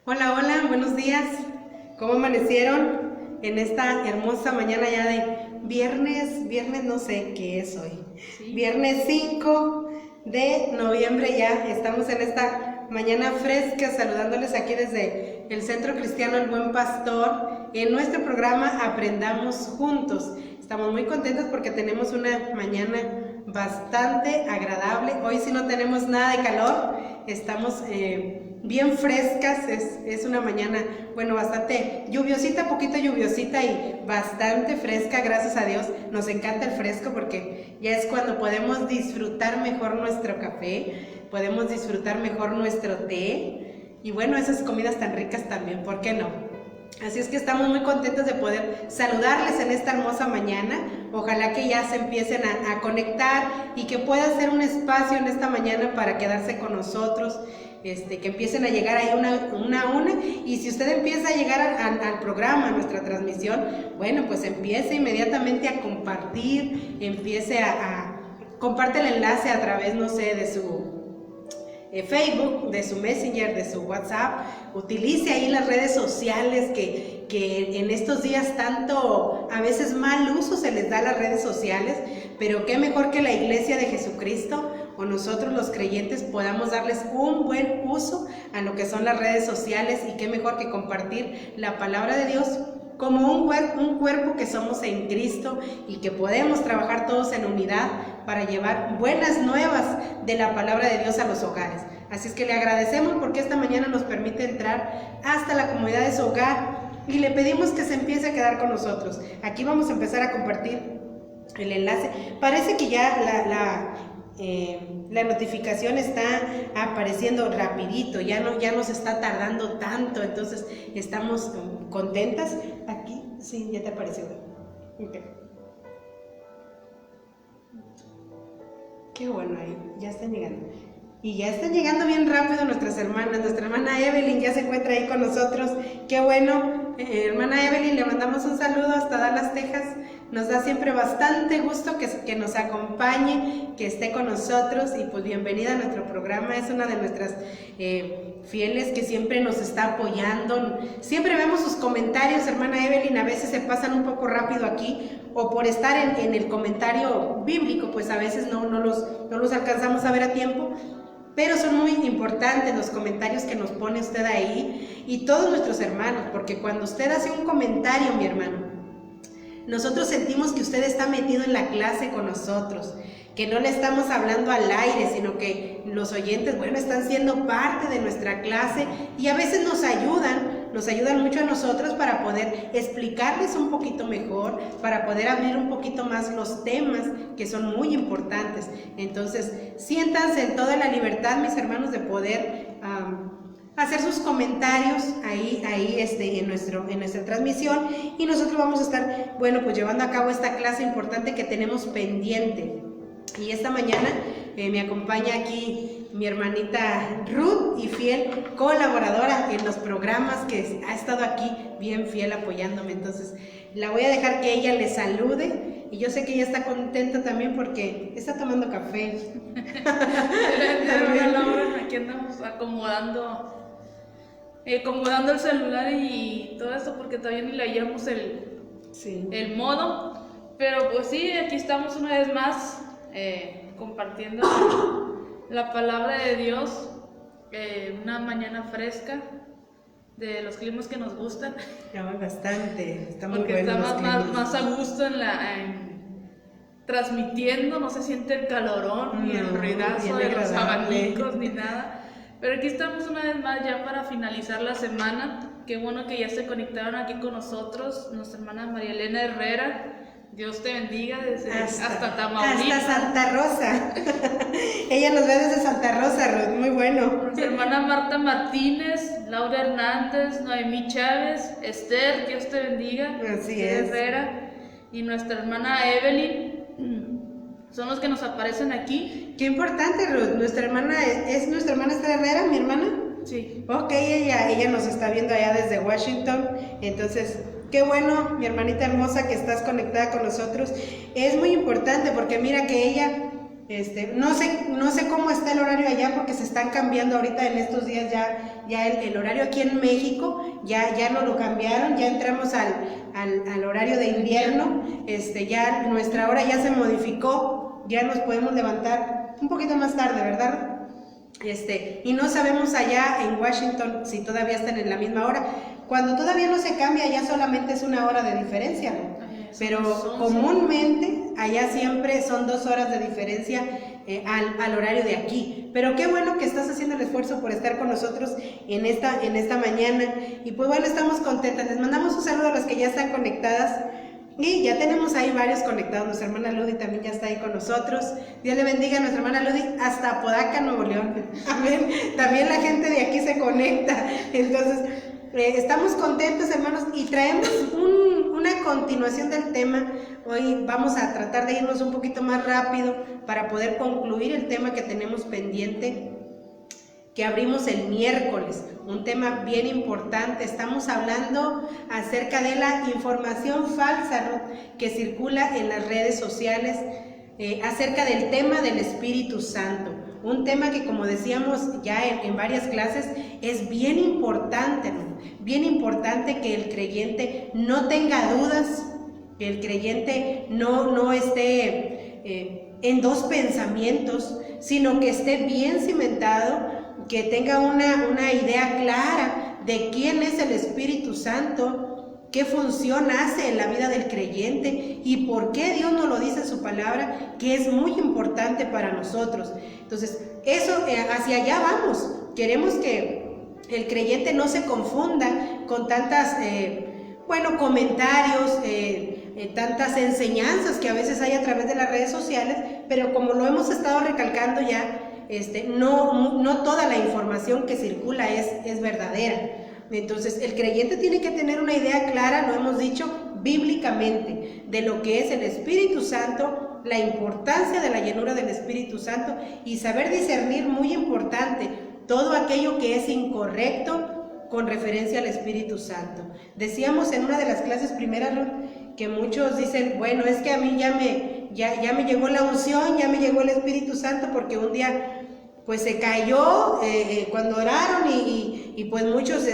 Hola, hola, buenos días. ¿Cómo amanecieron en esta hermosa mañana ya de viernes no sé qué es hoy? Sí. Viernes 5 de noviembre ya, estamos en esta mañana fresca saludándoles aquí desde el Centro Cristiano El Buen Pastor en nuestro programa Aprendamos Juntos. Estamos muy contentos porque tenemos una mañana bastante agradable. Hoy sí no tenemos nada de calor, estamos bien frescas, es una mañana, bueno, bastante lluviosita, poquito lluviosita y bastante fresca, gracias a Dios. Nos encanta el fresco porque ya es cuando podemos disfrutar mejor nuestro café, podemos disfrutar mejor nuestro té y bueno, esas comidas tan ricas también, ¿por qué no? Así es que estamos muy contentos de poder saludarles en esta hermosa mañana. Ojalá que ya se empiecen a conectar y que pueda ser un espacio en esta mañana para quedarse con nosotros, que empiecen a llegar ahí una a una. Y si usted empieza a llegar al programa, a nuestra transmisión, bueno, pues empiece inmediatamente a compartir, comparte el enlace a través, no sé, de su Facebook, de su Messenger, de su WhatsApp. Utilice ahí las redes sociales que en estos días tanto, a veces mal uso se les da a las redes sociales, pero qué mejor que la Iglesia de Jesucristo o nosotros los creyentes podamos darles un buen uso a lo que son las redes sociales, y qué mejor que compartir la palabra de Dios como un cuerpo que somos en Cristo y que podemos trabajar todos en unidad para llevar buenas nuevas de la palabra de Dios a los hogares. Así es que le agradecemos porque esta mañana nos permite entrar hasta la comodidad de su hogar y le pedimos que se empiece a quedar con nosotros. Aquí vamos a empezar a compartir el enlace. Parece que ya la notificación está apareciendo rapidito, ya no se está tardando tanto, entonces estamos contentas. Aquí, sí, ya te apareció. Okay. Qué bueno, ahí ya están llegando. Y ya están llegando bien rápido nuestras hermanas. Nuestra hermana Evelyn ya se encuentra ahí con nosotros. Qué bueno, hermana Evelyn, le mandamos un saludo hasta Dallas, Texas. Nos da siempre bastante gusto que nos acompañe, que esté con nosotros y pues bienvenida a nuestro programa. Es una de nuestras fieles que siempre nos está apoyando. Siempre vemos sus comentarios, hermana Evelyn, a veces se pasan un poco rápido aquí o por estar en el comentario bíblico, pues a veces no los alcanzamos a ver a tiempo. Pero son muy importantes los comentarios que nos pone usted ahí y todos nuestros hermanos, porque cuando usted hace un comentario, mi hermano, nosotros sentimos que usted está metido en la clase con nosotros, que no le estamos hablando al aire, sino que los oyentes, bueno, están siendo parte de nuestra clase y a veces nos ayudan mucho a nosotros para poder explicarles un poquito mejor, para poder abrir un poquito más los temas que son muy importantes. Entonces, siéntanse en toda la libertad, mis hermanos, de poder hacer sus comentarios ahí en nuestra transmisión, y nosotros vamos a estar, bueno, pues llevando a cabo esta clase importante que tenemos pendiente. Y esta mañana me acompaña aquí mi hermanita Ruth, y fiel colaboradora en los programas, que ha estado aquí bien fiel apoyándome. Entonces la voy a dejar que ella le salude, y yo sé que ella está contenta también porque está tomando café. Aquí andamos acomodando el celular y todo eso porque todavía ni le hallamos el modo. Pero pues sí, aquí estamos una vez más compartiendo la palabra de Dios, una mañana fresca, de los climas que nos gustan. Ya bastante, está muy porque bueno. Está más a gusto transmitiendo, no se siente el calorón ni el ruidazo de los abanicos ni nada. Pero aquí estamos una vez más ya para finalizar la semana. Qué bueno que ya se conectaron aquí con nosotros, nuestra hermana María Elena Herrera. Dios te bendiga hasta Tamaulipas. Hasta Santa Rosa. Ella nos ve desde Santa Rosa, Ruth, muy bueno. Nuestra hermana Marta Martínez, Laura Hernández, Noemí Chávez, Esther, Dios te bendiga. Así es. Herrera, y nuestra hermana Evelyn. Son los que nos aparecen aquí. Qué importante, Ruth. Nuestra hermana es nuestra hermana Esther Herrera, mi hermana. Sí. Ok, ella nos está viendo allá desde Washington. Entonces, qué bueno, mi hermanita hermosa, que estás conectada con nosotros. Es muy importante porque mira que ella No sé cómo está el horario allá porque se están cambiando ahorita en estos días ya el horario aquí en México, ya no lo cambiaron, ya entramos al horario de invierno, ya nuestra hora ya se modificó, ya nos podemos levantar un poquito más tarde, ¿verdad? Y no sabemos allá en Washington si todavía están en la misma hora. Cuando todavía no se cambia, ya solamente es una hora de diferencia, ¿no? Pero comúnmente allá siempre son 2 horas de diferencia al horario de aquí. Pero qué bueno que estás haciendo el esfuerzo por estar con nosotros en esta mañana. Y pues bueno, estamos contentas. Les mandamos un saludo a las que ya están conectadas. Y ya tenemos ahí varios conectados. Nuestra hermana Ludi también ya está ahí con nosotros. Dios le bendiga a nuestra hermana Ludi hasta Apodaca, Nuevo León. Amén. También la gente de aquí se conecta. Entonces, estamos contentos, hermanos, y traemos una continuación del tema. Hoy vamos a tratar de irnos un poquito más rápido para poder concluir el tema que tenemos pendiente, que abrimos el miércoles, un tema bien importante. Estamos hablando acerca de la información falsa, ¿no?, que circula en las redes sociales acerca del tema del Espíritu Santo. Un tema que, como decíamos ya en varias clases, es bien importante, ¿no? Bien importante que el creyente no tenga dudas, que el creyente no esté en dos pensamientos, sino que esté bien cimentado, que tenga una idea clara de quién es el Espíritu Santo, qué función hace en la vida del creyente y por qué Dios nos lo dice en su palabra, que es muy importante para nosotros. Entonces, eso, hacia allá vamos. Queremos que el creyente no se confunda con tantas, comentarios, tantas enseñanzas que a veces hay a través de las redes sociales, pero como lo hemos estado recalcando ya, no toda la información que circula es verdadera. Entonces, el creyente tiene que tener una idea clara, lo hemos dicho, bíblicamente, de lo que es el Espíritu Santo, la importancia de la llenura del Espíritu Santo y saber discernir, muy importante, todo aquello que es incorrecto con referencia al Espíritu Santo. Decíamos en una de las clases primeras que muchos dicen, bueno, es que a mí ya me llegó la unción, ya me llegó el Espíritu Santo porque un día pues se cayó cuando oraron y pues muchos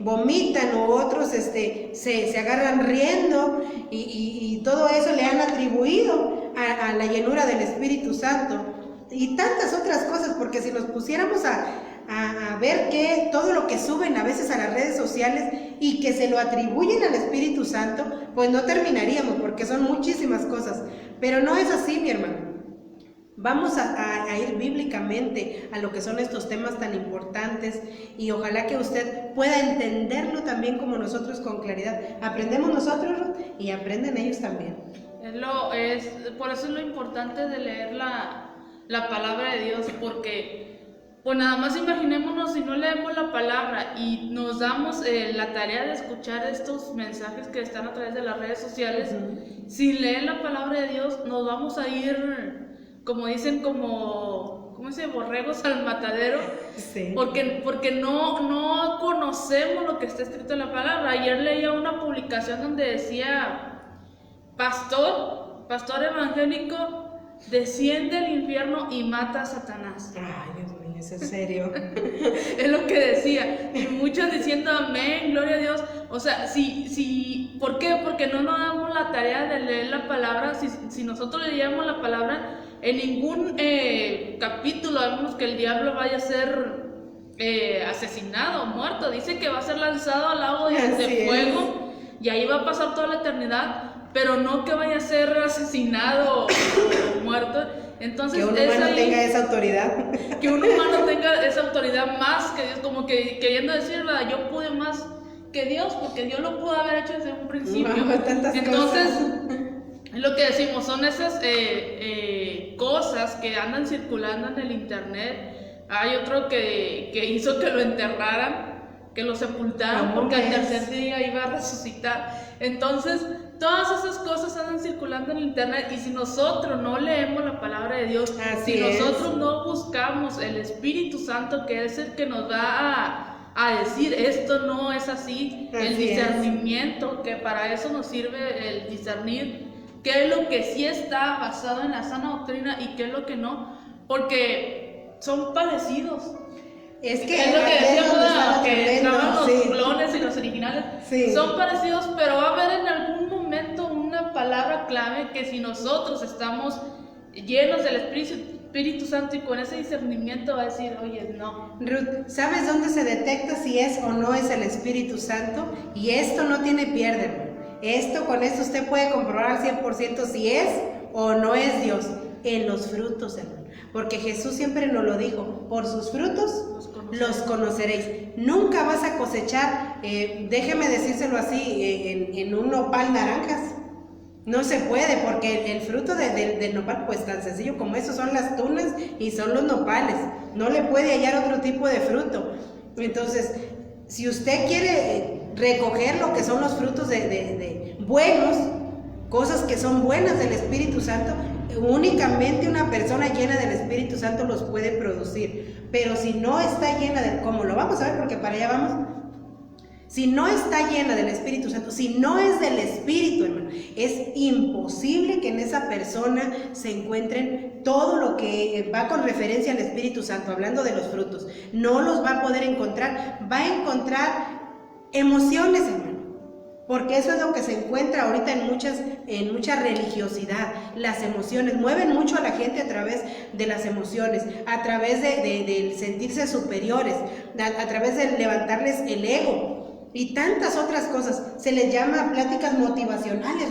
vomitan o otros se agarran riendo y todo eso le han atribuido a la llenura del Espíritu Santo y tantas otras cosas, porque si nos pusiéramos a ver que todo lo que suben a veces a las redes sociales y que se lo atribuyen al Espíritu Santo, pues no terminaríamos, porque son muchísimas cosas, pero no es así, mi hermano. Vamos a ir bíblicamente a lo que son estos temas tan importantes y ojalá que usted pueda entenderlo también como nosotros con claridad. Aprendemos nosotros y aprenden ellos también. Por eso es lo importante de leer la palabra de Dios, porque pues nada más imaginémonos si no leemos la palabra y nos damos la tarea de escuchar estos mensajes que están a través de las redes sociales. Sin leer la palabra de Dios nos vamos a ir, como dicen, ¿cómo dice? Borregos al matadero. Sí. Porque no conocemos lo que está escrito en la palabra. Ayer leía una publicación donde decía, pastor evangélico desciende al infierno y mata a Satanás. Ay, Dios mío, ¿es en serio? Es lo que decía. Y muchos diciendo amén, gloria a Dios. O sea, ¿por qué? Porque no nos damos la tarea de leer la palabra. Si nosotros leíamos la palabra, en ningún capítulo vemos que el diablo vaya a ser asesinado o muerto. Dice que va a ser lanzado al lago de fuego y ahí va a pasar toda la eternidad, pero no que vaya a ser asesinado o muerto. Entonces, que un humano tenga esa autoridad. Que un humano tenga esa autoridad más que Dios, como que queriendo decir, ¿verdad? Yo pude más que Dios, porque Dios lo pudo haber hecho desde un principio. Entonces, lo que decimos son esas cosas que andan circulando en el internet. Hay otro que hizo que lo enterraran, que lo sepultaran, porque al tercer día iba a resucitar. Entonces, todas esas cosas andan circulando en el internet, y si nosotros no leemos la palabra de Dios, nosotros no buscamos el Espíritu Santo, que es el que nos va a decir esto no es así, el discernimiento, que para eso nos sirve el discernir qué es lo que sí está basado en la sana doctrina y qué es lo que no, porque son parecidos. Es que es lo que decíamos, que estaban los sí. clones y los originales, sí. son parecidos, pero va a haber en algún momento una palabra clave que si nosotros estamos llenos del Espíritu Santo y con ese discernimiento va a decir, oye, no. Ruth, ¿sabes dónde se detecta si es o no es el Espíritu Santo? Y esto no tiene pierde, hermano. Con esto usted puede comprobar al 100% si es o no es Dios. En los frutos, hermano. Porque Jesús siempre nos lo dijo, por sus frutos los conoceréis. Nunca vas a cosechar, déjeme decírselo así, en un nopal naranjas. No se puede, porque el fruto del nopal, pues tan sencillo como eso, son las tunas y son los nopales. No le puede hallar otro tipo de fruto. Entonces, si usted quiere recoger lo que son los frutos de buenos, cosas que son buenas del Espíritu Santo, únicamente una persona llena del Espíritu Santo los puede producir. Pero si no está llena como lo vamos a ver porque para allá vamos, si no está llena del Espíritu Santo, si no es del Espíritu, hermano, es imposible que en esa persona se encuentren todo lo que va con referencia al Espíritu Santo, hablando de los frutos. No los va a poder encontrar, va a encontrar emociones, hermano. Porque eso es lo que se encuentra ahorita en mucha religiosidad. Las emociones mueven mucho a la gente a través de las emociones, a través de sentirse superiores, a través de levantarles el ego y tantas otras cosas. Se les llama pláticas motivacionales,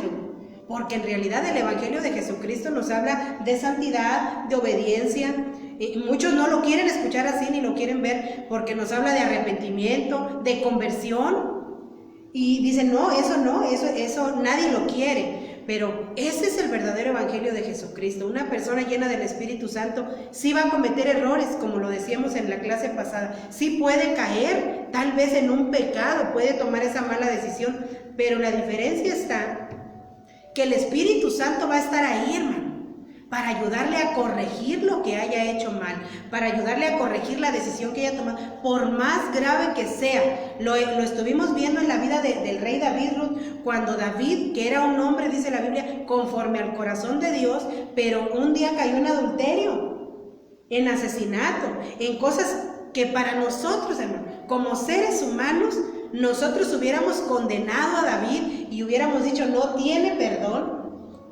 porque en realidad el Evangelio de Jesucristo nos habla de santidad, de obediencia. Y muchos no lo quieren escuchar así ni lo quieren ver porque nos habla de arrepentimiento, de conversión. Y dicen, no, eso nadie lo quiere. Pero ese es el verdadero Evangelio de Jesucristo. Una persona llena del Espíritu Santo sí va a cometer errores, como lo decíamos en la clase pasada. Sí puede caer, tal vez en un pecado, puede tomar esa mala decisión. Pero la diferencia está que el Espíritu Santo va a estar ahí, hermano, para ayudarle a corregir lo que haya hecho mal, para ayudarle a corregir la decisión que haya tomado, por más grave que sea. Lo estuvimos viendo en la vida del rey David, Ruth, cuando David, que era un hombre, dice la Biblia, conforme al corazón de Dios, pero un día cayó en adulterio, en asesinato, en cosas que para nosotros, hermano, como seres humanos, nosotros hubiéramos condenado a David y hubiéramos dicho, no tiene perdón.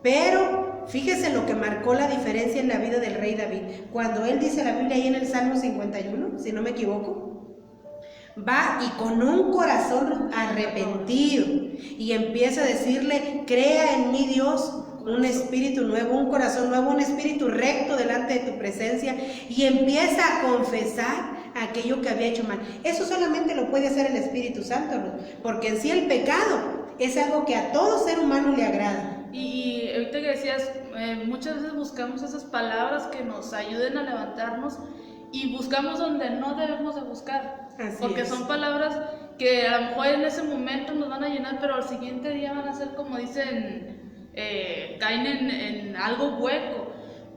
Pero fíjese lo que marcó la diferencia en la vida del rey David. Cuando él dice la Biblia ahí en el Salmo 51, si no me equivoco, va y con un corazón arrepentido y empieza a decirle, crea en mí, Dios, un espíritu nuevo, un corazón nuevo, un espíritu recto delante de tu presencia, y empieza a confesar aquello que había hecho mal. Eso solamente lo puede hacer el Espíritu Santo, ¿no? Porque en sí el pecado es algo que a todo ser humano le agrada. Y ahorita que decías, muchas veces buscamos esas palabras que nos ayuden a levantarnos y buscamos donde no debemos de buscar. Porque son palabras que a lo mejor en ese momento nos van a llenar, pero al siguiente día van a ser, como dicen, caen en algo hueco.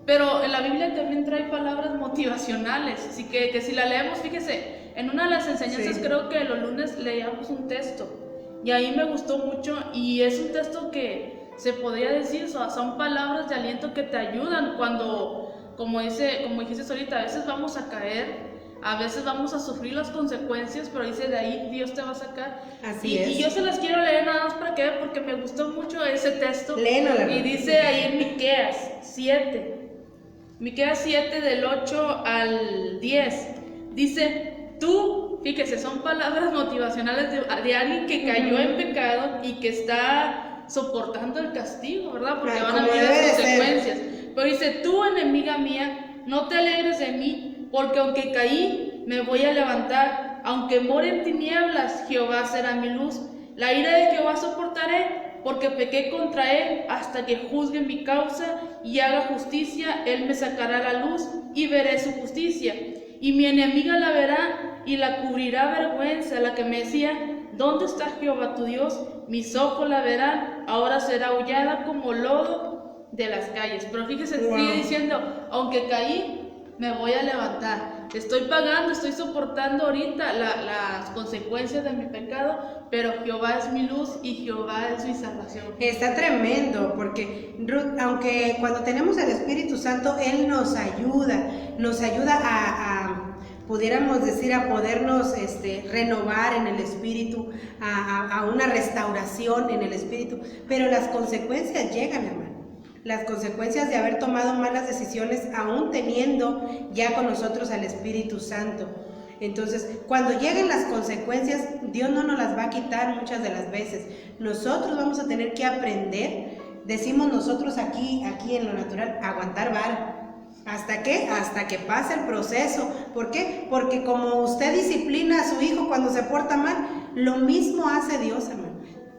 Pero en la Biblia también trae palabras motivacionales, así que si la leemos, fíjese, en una de las enseñanzas, creo que los lunes leíamos un texto y ahí me gustó mucho, y es un texto que se podría decir, o sea, son palabras de aliento que te ayudan cuando, como dijiste ahorita, a veces vamos a caer, a veces vamos a sufrir las consecuencias, pero dice, de ahí Dios te va a sacar. Así es. Y yo se las quiero leer nada más para que vean, porque me gustó mucho ese texto. Léenlo. Y dice ahí en Miqueas 7, del 8 al 10, dice, tú, fíjese, son palabras motivacionales de alguien que cayó en pecado y que está soportando el castigo, ¿verdad? Porque van a haber consecuencias. Pero dice, tú, enemiga mía, no te alegres de mí, porque aunque caí, me voy a levantar. Aunque more en tinieblas, Jehová será mi luz. La ira de Jehová soportaré, porque pequé contra él, hasta que juzgue mi causa y haga justicia. Él me sacará la luz y veré su justicia. Y mi enemiga la verá y la cubrirá vergüenza, la que me decía, ¿dónde está Jehová tu Dios? Mis ojos la verán, ahora será hollada como lodo de las calles. Pero fíjese, sigue diciendo, aunque caí, me voy a levantar. estoy pagando, estoy soportando ahorita las consecuencias de mi pecado, pero Jehová es mi luz y Jehová es mi salvación. Está tremendo, porque Ruth, aunque cuando tenemos el Espíritu Santo, Él nos ayuda pudiéramos decir, a podernos renovar en el Espíritu, a una restauración en el Espíritu, pero las consecuencias llegan, hermano. Las consecuencias de haber tomado malas decisiones, aún teniendo ya con nosotros al Espíritu Santo. Entonces, cuando lleguen las consecuencias, Dios no nos las va a quitar muchas de las veces. Nosotros vamos a tener que aprender, decimos nosotros aquí en lo natural, aguantar vara. ¿Hasta qué? Hasta que pase el proceso. ¿Por qué? Porque como usted disciplina a su hijo cuando se porta mal, lo mismo hace Dios, hermano,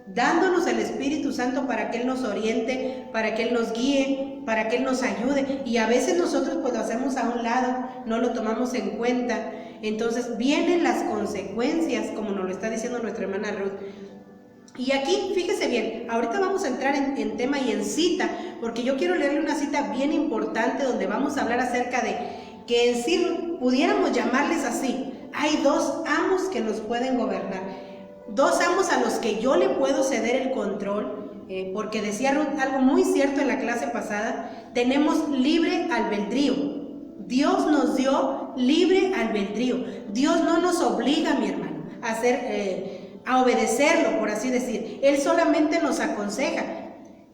dándonos el Espíritu Santo para que Él nos oriente, para que Él nos guíe, para que Él nos ayude. Y a veces nosotros pues lo hacemos a un lado, no lo tomamos en cuenta. Entonces vienen las consecuencias, como nos lo está diciendo nuestra hermana Ruth. Y aquí, fíjese bien, ahorita vamos a entrar en tema y en cita, porque yo quiero leerle una cita bien importante donde vamos a hablar acerca de que en sí pudiéramos llamarles así. Hay dos amos que nos pueden gobernar, dos amos a los que yo le puedo ceder el control, porque decía Ruth algo muy cierto en la clase pasada, tenemos libre albedrío. Dios nos dio libre albedrío. Dios no nos obliga, mi hermano, a obedecerlo, por así decir. Él solamente nos aconseja.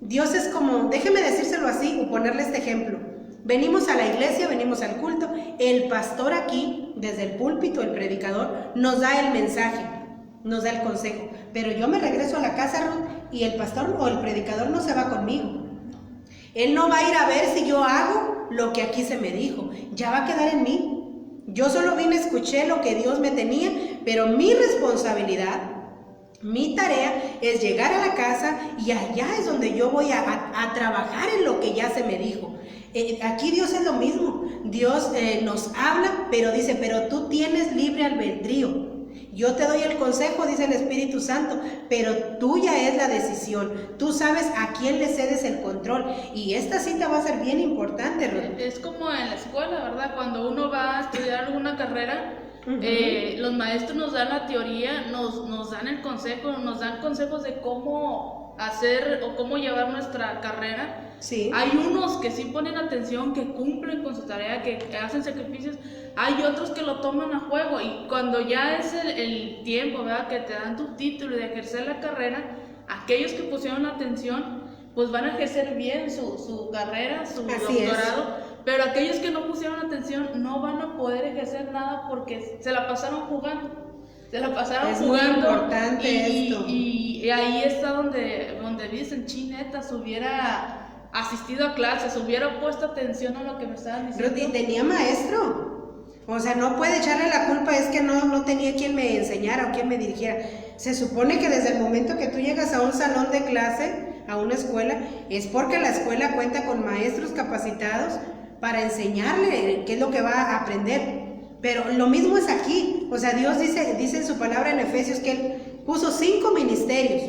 Dios es como, déjeme decírselo así o ponerle este ejemplo. Venimos a la iglesia, venimos al culto, el pastor aquí, desde el púlpito, el predicador, nos da el mensaje, nos da el consejo. Pero yo me regreso a la casa, Ruth, y el pastor o el predicador no se va conmigo. Él no va a ir a ver si yo hago lo que aquí se me dijo. Ya va a quedar en mí. Yo solo vine, escuché lo que Dios me tenía, pero mi responsabilidad, mi tarea es llegar a la casa y allá es donde yo voy a trabajar en lo que ya se me dijo. Aquí Dios es lo mismo. Dios nos habla, pero dice, pero tú tienes libre albedrío. Yo te doy el consejo, dice el Espíritu Santo, pero tuya es la decisión. Tú sabes a quién le cedes el control. Y esta cita va a ser bien importante, Ruth. Es como en la escuela, ¿verdad? Cuando uno va a estudiar alguna carrera, los maestros nos dan la teoría, nos dan el consejo, nos dan consejos de cómo hacer o cómo llevar nuestra carrera. Sí. Hay unos que sí ponen atención, que cumplen con su tarea, que hacen sacrificios. Hay otros que lo toman a juego, y cuando ya es el tiempo, ¿verdad?, que te dan tu título de ejercer la carrera, aquellos que pusieron atención pues van a ejercer bien su carrera, su doctorado. Pero aquellos que no pusieron atención no van a poder ejercer nada porque se la pasaron jugando. Se la pasaron jugando. Es muy importante esto. Y ahí está donde dicen, chineta, se hubiera asistido a clases, hubiera puesto atención a lo que me estaban diciendo. Pero tenía maestro. O sea, no puede echarle la culpa, es que no tenía quien me enseñara o quien me dirigiera. Se supone que desde el momento que tú llegas a un salón de clase, a una escuela, es porque la escuela cuenta con maestros capacitados para enseñarle qué es lo que va a aprender. Pero lo mismo es aquí. O sea, Dios dice en su palabra en Efesios que Él puso 5 ministerios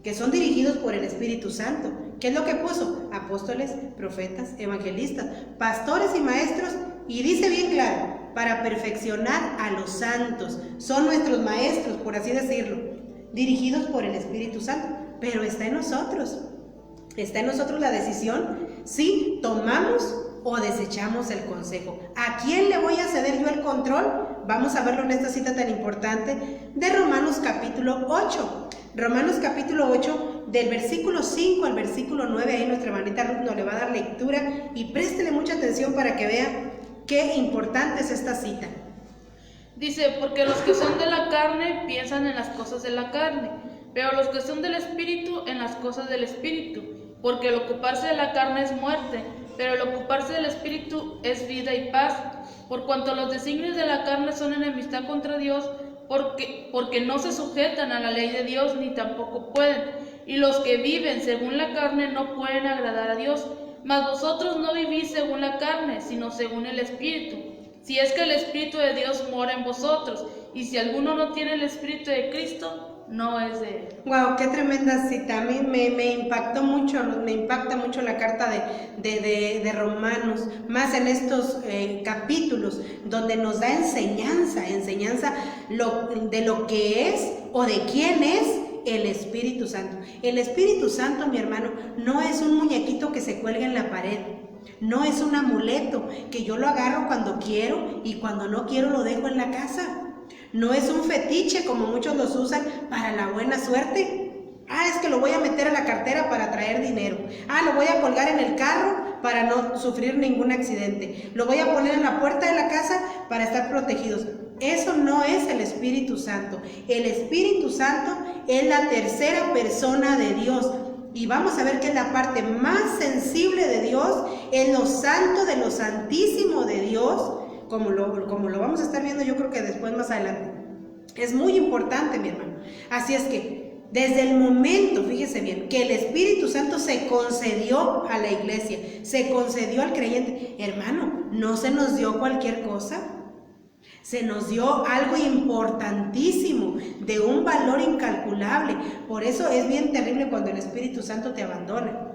que son dirigidos por el Espíritu Santo. ¿Qué es lo que puso? Apóstoles, profetas, evangelistas, pastores y maestros. Y dice bien claro, para perfeccionar a los santos. Son nuestros maestros, por así decirlo, dirigidos por el Espíritu Santo. Pero está en nosotros. Está en nosotros la decisión si tomamos o desechamos el consejo. ¿A quién le voy a ceder yo el control? Vamos a verlo en esta cita tan importante de Romanos capítulo 8. Romanos capítulo 8, del versículo 5 al versículo 9, ahí nuestra hermanita Ruth nos le va a dar lectura y préstele mucha atención para que vea qué importante es esta cita. Dice, porque los que son de la carne piensan en las cosas de la carne, pero los que son del Espíritu en las cosas del Espíritu, porque el ocuparse de la carne es muerte, pero el ocuparse del Espíritu es vida y paz, por cuanto los designios de la carne son enemistad contra Dios, porque no se sujetan a la ley de Dios, ni tampoco pueden, y los que viven según la carne no pueden agradar a Dios. Mas vosotros no vivís según la carne, sino según el Espíritu, si es que el Espíritu de Dios mora en vosotros, y si alguno no tiene el Espíritu de Cristo, no es de... Wow, qué tremenda cita. A mí me impactó mucho, me impacta mucho la carta de Romanos, más en estos capítulos donde nos da enseñanza de lo que es o de quién es el Espíritu Santo. El Espíritu Santo, mi hermano, no es un muñequito que se cuelga en la pared. No es un amuleto que yo lo agarro cuando quiero y cuando no quiero lo dejo en la casa. No es un fetiche como muchos los usan para la buena suerte. Es que lo voy a meter a la cartera para traer dinero. Lo voy a colgar en el carro para no sufrir ningún accidente. Lo voy a poner en la puerta de la casa para estar protegidos. Eso no es el Espíritu Santo. El Espíritu Santo es la tercera persona de Dios. Y vamos a ver que es la parte más sensible de Dios, es lo santo de lo santísimo de Dios, como lo vamos a estar viendo yo creo que después más adelante. Es muy importante, mi hermano. Así es que desde el momento, fíjese bien, que el Espíritu Santo se concedió a la iglesia, se concedió al creyente, hermano, no se nos dio cualquier cosa. Se nos dio algo importantísimo, de un valor incalculable. Por eso es bien terrible cuando el Espíritu Santo te abandona.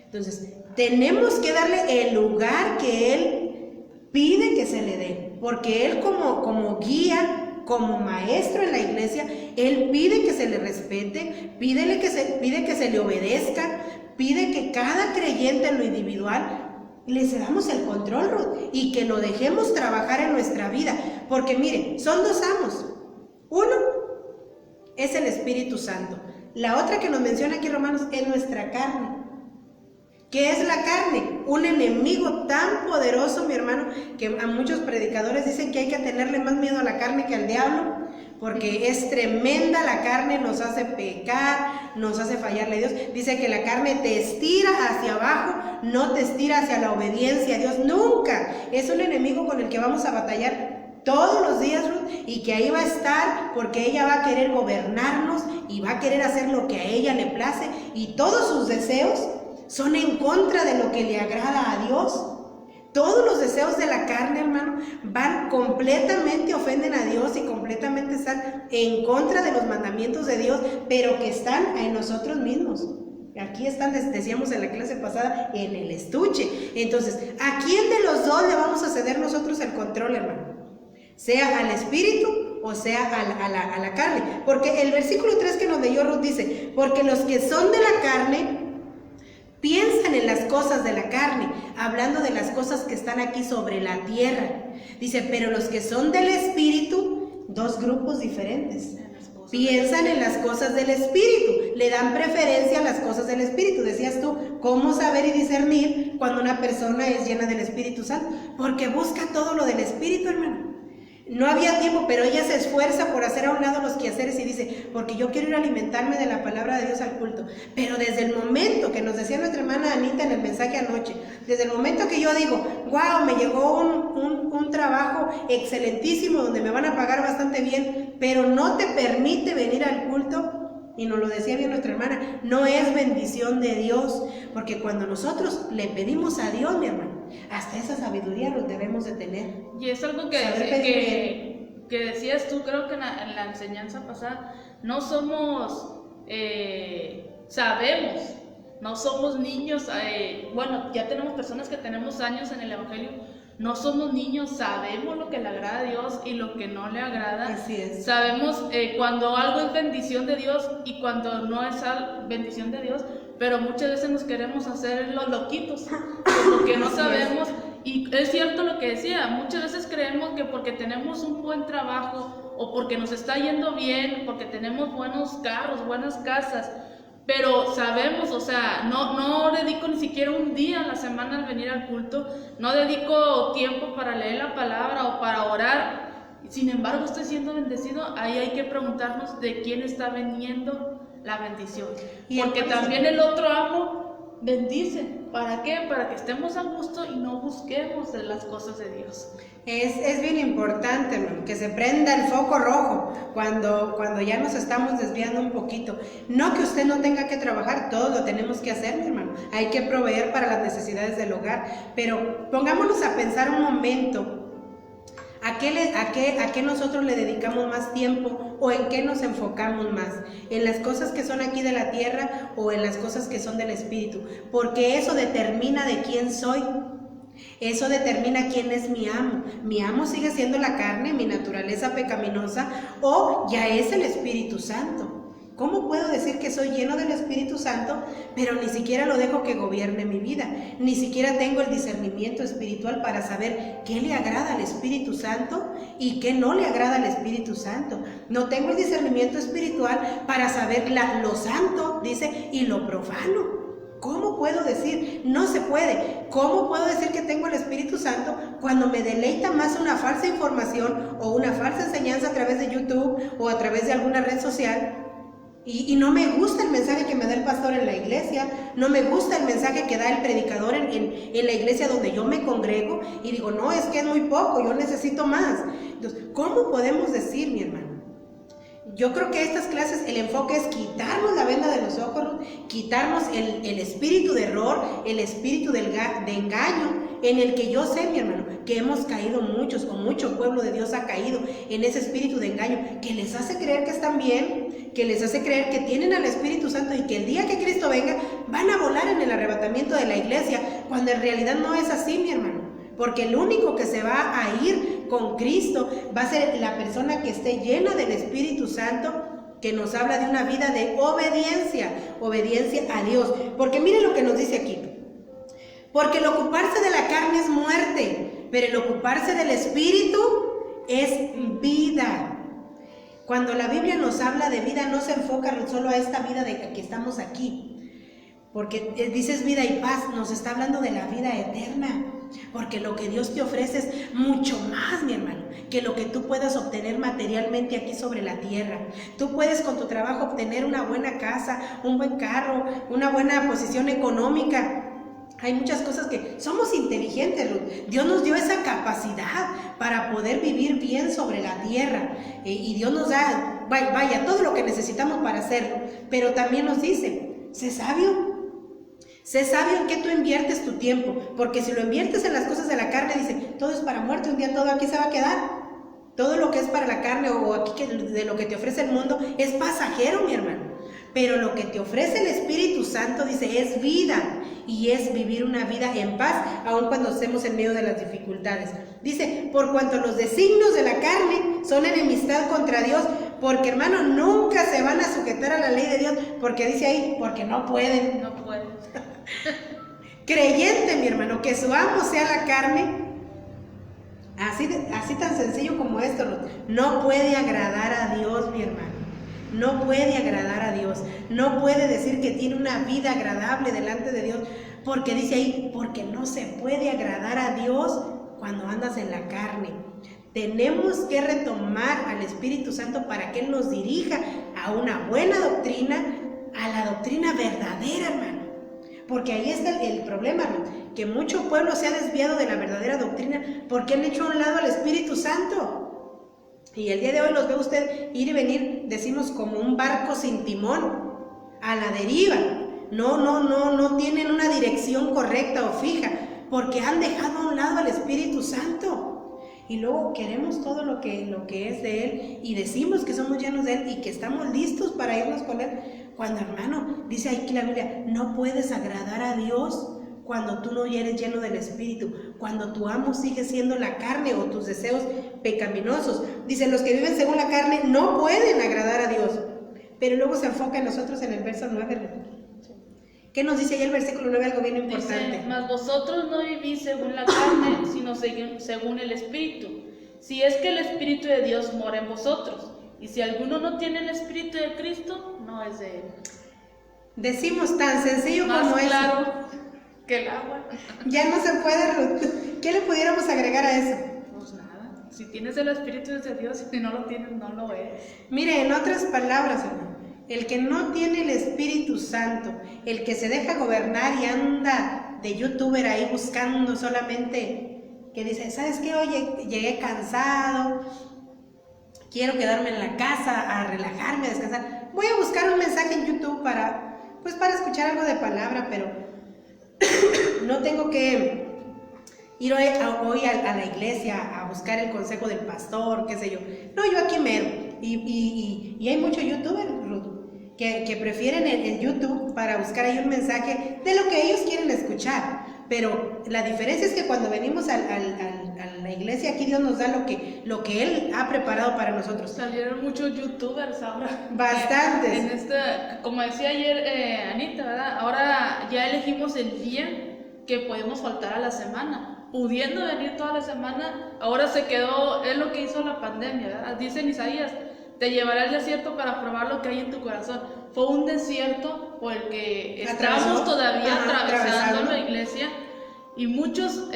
Entonces, tenemos que darle el lugar que Él pide que se le dé. Porque Él como guía, como maestro en la iglesia, Él pide que se le respete, pide que se le obedezca, pide que cada creyente en lo individual le cedamos el control, Ruth, y que lo dejemos trabajar en nuestra vida. Porque mire, son dos amos. Uno es el Espíritu Santo. La otra que nos menciona aquí Romanos es nuestra carne. ¿Qué es la carne? Un enemigo tan poderoso, mi hermano, que a muchos predicadores dicen que hay que tenerle más miedo a la carne que al diablo, porque es tremenda la carne, nos hace pecar, nos hace fallarle a Dios. Dice que la carne te estira hacia abajo, no te estira hacia la obediencia a Dios, nunca. Es un enemigo con el que vamos a batallar todos los días, Ruth, y que ahí va a estar porque ella va a querer gobernarnos y va a querer hacer lo que a ella le place, y todos sus deseos son en contra de lo que le agrada a Dios. Todos los deseos de la carne, hermano, van completamente, ofenden a Dios y completamente están en contra de los mandamientos de Dios, pero que están en nosotros mismos. Aquí están, decíamos en la clase pasada, en el estuche. Entonces, ¿a quién de los dos le vamos a ceder nosotros el control, hermano? Sea al espíritu o sea a la carne. Porque el versículo 3 que nos leyó Ruth dice, porque los que son de la carne piensan en las cosas de la carne, hablando de las cosas que están aquí sobre la tierra. Dice, pero los que son del espíritu, dos grupos diferentes. Piensan en las cosas del espíritu, le dan preferencia a las cosas del espíritu. Decías tú, ¿cómo saber y discernir cuando una persona es llena del Espíritu Santo? Porque busca todo lo del espíritu, hermano. No había tiempo, pero ella se esfuerza por hacer a un lado los quehaceres y dice, porque yo quiero ir a alimentarme de la palabra de Dios al culto. Pero desde el momento que nos decía nuestra hermana Anita en el mensaje anoche, desde el momento que yo digo, wow, me llegó un trabajo excelentísimo donde me van a pagar bastante bien, pero no te permite venir al culto, y nos lo decía bien nuestra hermana, no es bendición de Dios, porque cuando nosotros le pedimos a Dios, mi hermano, hasta esa sabiduría lo debemos de tener. Y es algo que decías tú, creo que en la enseñanza pasada, no somos, sabemos, no somos niños, bueno, ya tenemos personas que tenemos años en el Evangelio, no somos niños, sabemos lo que le agrada a Dios y lo que no le agrada. Así es. Sabemos cuando algo es bendición de Dios y cuando no es bendición de Dios, pero muchas veces nos queremos hacer los loquitos, porque no sabemos. Y es cierto lo que decía, muchas veces creemos que porque tenemos un buen trabajo o porque nos está yendo bien, porque tenemos buenos carros, buenas casas, pero sabemos, o sea, no dedico ni siquiera un día a la semana al venir al culto, no dedico tiempo para leer la palabra o para orar, sin embargo estoy siendo bendecido. Ahí hay que preguntarnos de quién está viniendo la bendición, porque también el otro amo bendice. ¿Para qué? Para que estemos a gusto y no busquemos de las cosas de Dios. Es bien importante, hermano, que se prenda el foco rojo cuando ya nos estamos desviando un poquito. No que usted no tenga que trabajar, todo lo tenemos que hacer, mi hermano. Hay que proveer para las necesidades del hogar, pero pongámonos a pensar un momento. ¿A qué nosotros le dedicamos más tiempo o en qué nos enfocamos más, en las cosas que son aquí de la tierra o en las cosas que son del espíritu, porque eso determina de quién soy. Eso determina quién es mi amo. Mi amo sigue siendo la carne, mi naturaleza pecaminosa, o ya es el Espíritu Santo. ¿Cómo puedo decir que soy lleno del Espíritu Santo, pero ni siquiera lo dejo que gobierne mi vida? Ni siquiera tengo el discernimiento espiritual para saber qué le agrada al Espíritu Santo y qué no le agrada al Espíritu Santo. No tengo el discernimiento espiritual para saber lo santo, dice, y lo profano. ¿Cómo puedo decir? No se puede. ¿Cómo puedo decir que tengo el Espíritu Santo cuando me deleita más una falsa información o una falsa enseñanza a través de YouTube o a través de alguna red social? Y no me gusta el mensaje que me da el pastor en la iglesia, no me gusta el mensaje que da el predicador en la iglesia donde yo me congrego, y digo, no, es que es muy poco, yo necesito más. Entonces, ¿cómo podemos decir, mi hermano? Yo creo que estas clases, el enfoque es quitarnos la venda de los ojos, quitarnos el espíritu de error, el espíritu de engaño, en el que yo sé, mi hermano, que hemos caído muchos, o mucho pueblo de Dios ha caído en ese espíritu de engaño, que les hace creer que están bien, que les hace creer que tienen al Espíritu Santo y que el día que Cristo venga, van a volar en el arrebatamiento de la iglesia, cuando en realidad no es así, mi hermano. Porque el único que se va a ir con Cristo va a ser la persona que esté llena del Espíritu Santo, que nos habla de una vida de obediencia a Dios. Porque mire lo que nos dice aquí. Porque el ocuparse de la carne es muerte, pero el ocuparse del Espíritu es vida. Cuando la Biblia nos habla de vida, no se enfoca solo a esta vida de que estamos aquí. Porque dices vida y paz, nos está hablando de la vida eterna. Porque lo que Dios te ofrece es mucho más, mi hermano, que lo que tú puedas obtener materialmente aquí sobre la tierra. Tú puedes con tu trabajo obtener una buena casa, un buen carro, una buena posición económica. Hay muchas cosas que somos inteligentes, Ruth. Dios nos dio esa capacidad para poder vivir bien sobre la tierra. Y Dios nos da, vaya, todo lo que necesitamos para hacerlo. Pero también nos dice, sé sabio. Sé sabio en qué tú inviertes tu tiempo, porque si lo inviertes en las cosas de la carne, dice, todo es para muerte, un día todo aquí se va a quedar. Todo lo que es para la carne o aquí de lo que te ofrece el mundo es pasajero, mi hermano. Pero lo que te ofrece el Espíritu Santo, dice, es vida y es vivir una vida en paz, aun cuando estemos en medio de las dificultades. Dice, por cuanto los designios de la carne son enemistad contra Dios, porque, hermano, nunca se van a sujetar a la ley de Dios, porque dice ahí, porque no pueden. No pueden. Creyente, mi hermano, que su amo sea la carne, así tan sencillo como esto, no puede agradar a Dios, mi hermano. No puede agradar a Dios, no puede decir que tiene una vida agradable delante de Dios, porque dice ahí, porque no se puede agradar a Dios cuando andas en la carne. Tenemos que retomar al Espíritu Santo para que Él nos dirija a una buena doctrina, a la doctrina verdadera, hermano. Porque ahí está el problema, hermano, que mucho pueblo se ha desviado de la verdadera doctrina porque han hecho a un lado al Espíritu Santo. Y el día de hoy los ve usted ir y venir, decimos, como un barco sin timón, a la deriva. No tienen una dirección correcta o fija, porque han dejado a un lado al Espíritu Santo. Y luego queremos todo lo que es de Él, y decimos que somos llenos de Él y que estamos listos para irnos con Él. Cuando, hermano, dice aquí la Biblia, no puedes agradar a Dios cuando tú no eres lleno del Espíritu, cuando tu amo sigue siendo la carne o tus deseos pecaminosos. Dice, los que viven según la carne no pueden agradar a Dios. Pero luego se enfoca en nosotros en el verso 9. ¿Qué nos dice ahí el versículo 9? Algo bien importante. Dice, mas vosotros no vivís según la carne, sino según el Espíritu. Si es que el Espíritu de Dios mora en vosotros. Y si alguno no tiene el Espíritu de Cristo, no es de Él. Decimos tan sencillo como más eso. Claro que el agua. Ya no se puede, Ruth. ¿Qué le pudiéramos agregar a eso? Pues nada. Si tienes el Espíritu de Dios y si no lo tienes, no lo eres. Mire, en otras palabras, hermano, el que no tiene el Espíritu Santo, el que se deja gobernar y anda de youtuber ahí buscando solamente, que dice, ¿sabes qué? Oye, llegué cansado, quiero quedarme en la casa a relajarme, a descansar. Voy a buscar un mensaje en YouTube para escuchar algo de palabra, pero no tengo que ir hoy a la iglesia a buscar el consejo del pastor, qué sé yo. No, yo aquí mero. Y hay muchos youtubers, Ruth, que prefieren el YouTube para buscar ahí un mensaje de lo que ellos quieren escuchar. Pero la diferencia es que cuando venimos a la iglesia, aquí Dios nos da lo que Él ha preparado para nosotros. Salieron muchos youtubers ahora. Bastantes. Como decía ayer Anita, ¿verdad? Ahora ya elegimos el día que podemos faltar a la semana. Pudiendo venir toda la semana, ahora se quedó, es lo que hizo la pandemia, ¿verdad? Dice en Isaías, te llevará al desierto para probar lo que hay en tu corazón. Fue un desierto por el que estamos todavía atravesando la iglesia, y muchos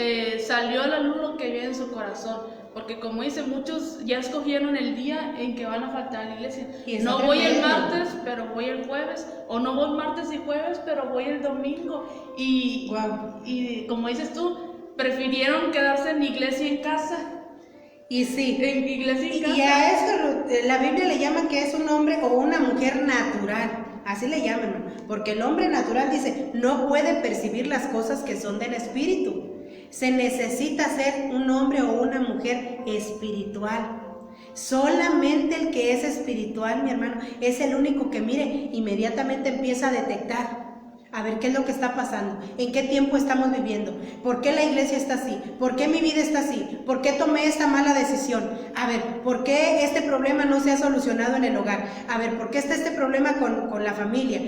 salió a la luz lo que había en su corazón, porque como dice, muchos ya escogieron el día en que van a faltar a la iglesia. No voy el martes, pero voy el jueves, o no voy martes y jueves, pero voy el domingo, y como dices tú, prefirieron quedarse en iglesia en casa. Y sí, en iglesia en casa. Y a eso la Biblia le llama que es un hombre o una mujer natural, así le llaman, porque el hombre natural dice, no puede percibir las cosas que son del espíritu. Se necesita ser un hombre o una mujer espiritual. Solamente el que es espiritual, mi hermano, es el único que, mire, inmediatamente empieza a detectar. A ver, ¿qué es lo que está pasando? ¿En qué tiempo estamos viviendo? ¿Por qué la iglesia está así? ¿Por qué mi vida está así? ¿Por qué tomé esta mala decisión? A ver, ¿por qué este problema no se ha solucionado en el hogar? A ver, ¿por qué está este problema con la familia?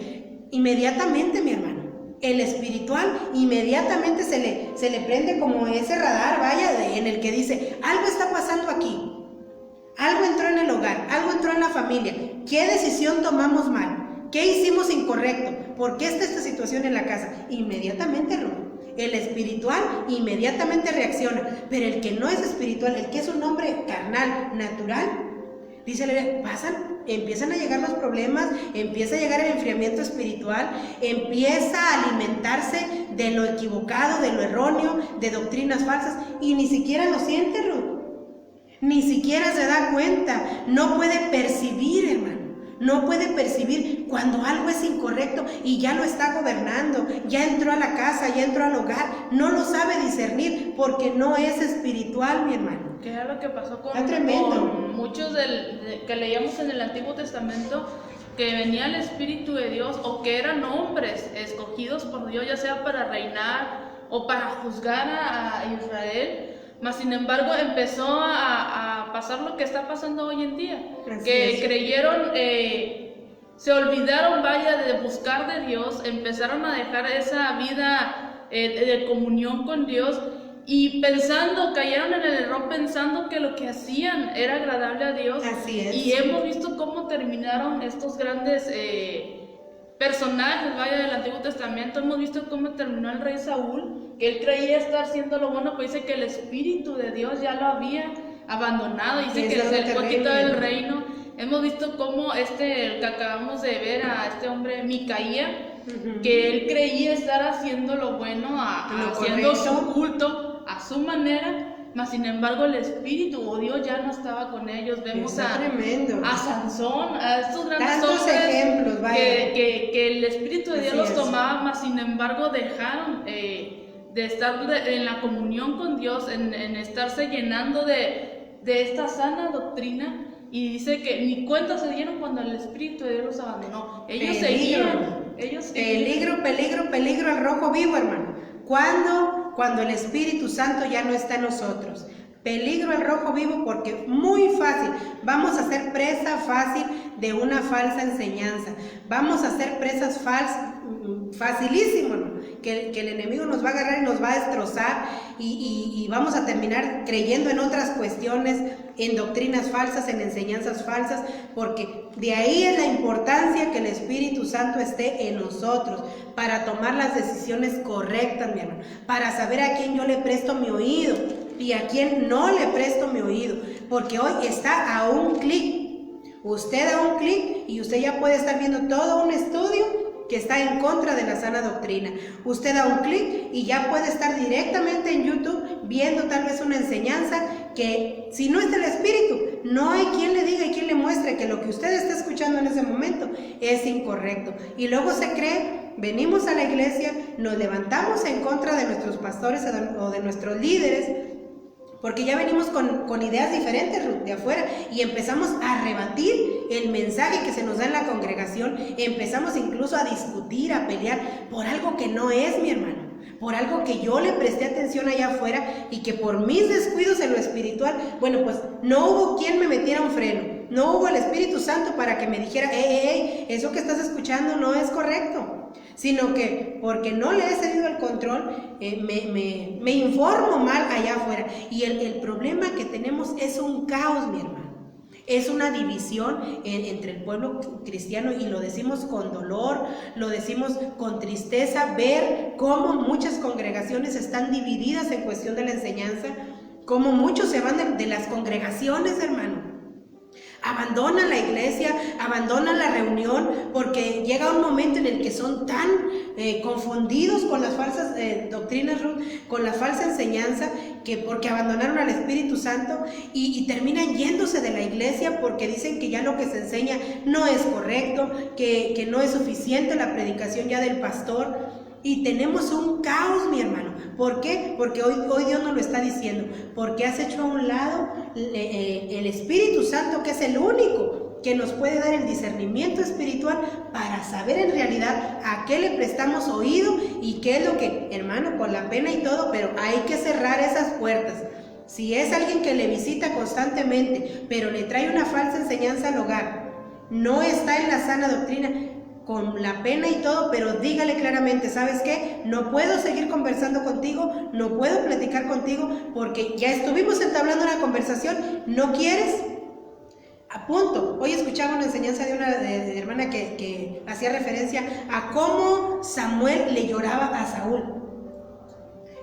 Inmediatamente, mi hermano, el espiritual inmediatamente se le prende como ese radar, vaya, en el que dice, algo está pasando aquí. Algo entró en el hogar, algo entró en la familia. ¿Qué decisión tomamos mal? ¿Qué hicimos incorrecto? ¿Por qué está esta situación en la casa? Inmediatamente, el espiritual inmediatamente reacciona, pero el que no es espiritual, el que es un hombre carnal, natural, dice, empiezan a llegar los problemas, empieza a llegar el enfriamiento espiritual, empieza a alimentarse de lo equivocado, de lo erróneo, de doctrinas falsas, y ni siquiera lo siente, ni siquiera se da cuenta, no puede percibir, hermano. No puede percibir cuando algo es incorrecto y ya lo está gobernando, ya entró a la casa, ya entró al hogar, no lo sabe discernir porque no es espiritual, mi hermano. ¿Qué era lo que pasó con muchos que leíamos en el Antiguo Testamento? Que venía el Espíritu de Dios, o que eran hombres escogidos por Dios, ya sea para reinar o para juzgar a Israel. Mas sin embargo empezó a pasar lo que está pasando hoy en día, que creyeron, se olvidaron, vaya, de buscar de Dios, empezaron a dejar esa vida de comunión con Dios, y cayeron en el error pensando que lo que hacían era agradable a Dios. Así es. Y hemos visto cómo terminaron estos grandes personajes, vaya, del Antiguo Testamento. Hemos visto cómo terminó el rey Saúl, que él creía estar haciendo lo bueno, pues dice que el Espíritu de Dios ya lo había abandonado, dice que se le fue quitado el reino. Hemos visto cómo el que acabamos de ver a este hombre Micaía, que él creía estar haciendo lo bueno, haciendo su culto a su manera, mas sin embargo el Espíritu o Dios ya no estaba con ellos. Vemos a Sansón, a estos grandes hombres ejemplos, que el Espíritu de Dios los tomaba, mas sin embargo dejaron de estar en la comunión con Dios, en estarse llenando de esta sana doctrina. Y dice que ni cuenta se dieron cuando el Espíritu de Dios los abandonó. Ellos seguían. Peligro al rojo vivo, hermano. Cuando el Espíritu Santo ya no está en nosotros. Peligro al rojo vivo, porque muy fácil, vamos a ser presa fácil de una falsa enseñanza. Vamos a ser presas facilísimo, ¿no? Que el enemigo nos va a agarrar y nos va a destrozar, y vamos a terminar creyendo en otras cuestiones, en doctrinas falsas, en enseñanzas falsas, porque de ahí es la importancia que el Espíritu Santo esté en nosotros para tomar las decisiones correctas, mi hermano, para saber a quién yo le presto mi oído y a quién no le presto mi oído, porque hoy está a un clic. Usted da un clic y usted ya puede estar viendo todo un estudio que está en contra de la sana doctrina. Usted da un clic y ya puede estar directamente en YouTube viendo tal vez una enseñanza que, si no es del Espíritu, no hay quien le diga y quien le muestre que lo que usted está escuchando en ese momento es incorrecto. Y luego se cree venimos a la iglesia, nos levantamos en contra de nuestros pastores o de nuestros líderes, porque ya venimos con ideas diferentes de afuera y empezamos a rebatir el mensaje que se nos da en la congregación, empezamos incluso a discutir, a pelear por algo que no es, mi hermano, por algo que yo le presté atención allá afuera y que por mis descuidos en lo espiritual, bueno, pues no hubo quien me metiera un freno, no hubo el Espíritu Santo para que me dijera, eso que estás escuchando no es correcto. Sino que porque no le he cedido el control, me informo mal allá afuera. Y el problema que tenemos es un caos, mi hermano. Es una división entre el pueblo cristiano, y lo decimos con dolor, lo decimos con tristeza, ver cómo muchas congregaciones están divididas en cuestión de la enseñanza, cómo muchos se van de las congregaciones, hermano. Abandonan la iglesia, abandonan la reunión, porque llega un momento en el que son tan confundidos con las falsas doctrinas, con la falsa enseñanza, que porque abandonaron al Espíritu Santo y terminan yéndose de la iglesia porque dicen que ya lo que se enseña no es correcto, que no es suficiente la predicación ya del pastor. Y tenemos un caos, mi hermano. ¿Por qué? Porque hoy Dios nos lo está diciendo. Porque has hecho a un lado el Espíritu Santo, que es el único que nos puede dar el discernimiento espiritual para saber en realidad a qué le prestamos oído y qué es lo que, hermano, con la pena y todo, pero hay que cerrar esas puertas. Si es alguien que le visita constantemente, pero le trae una falsa enseñanza al hogar, no está en la sana doctrina, con la pena y todo, pero dígale claramente, ¿sabes qué? No puedo seguir conversando contigo, no puedo platicar contigo, porque ya estuvimos entablando una conversación, ¿no quieres? A punto. Hoy escuchaba una enseñanza de una hermana que hacía referencia a cómo Samuel le lloraba a Saúl.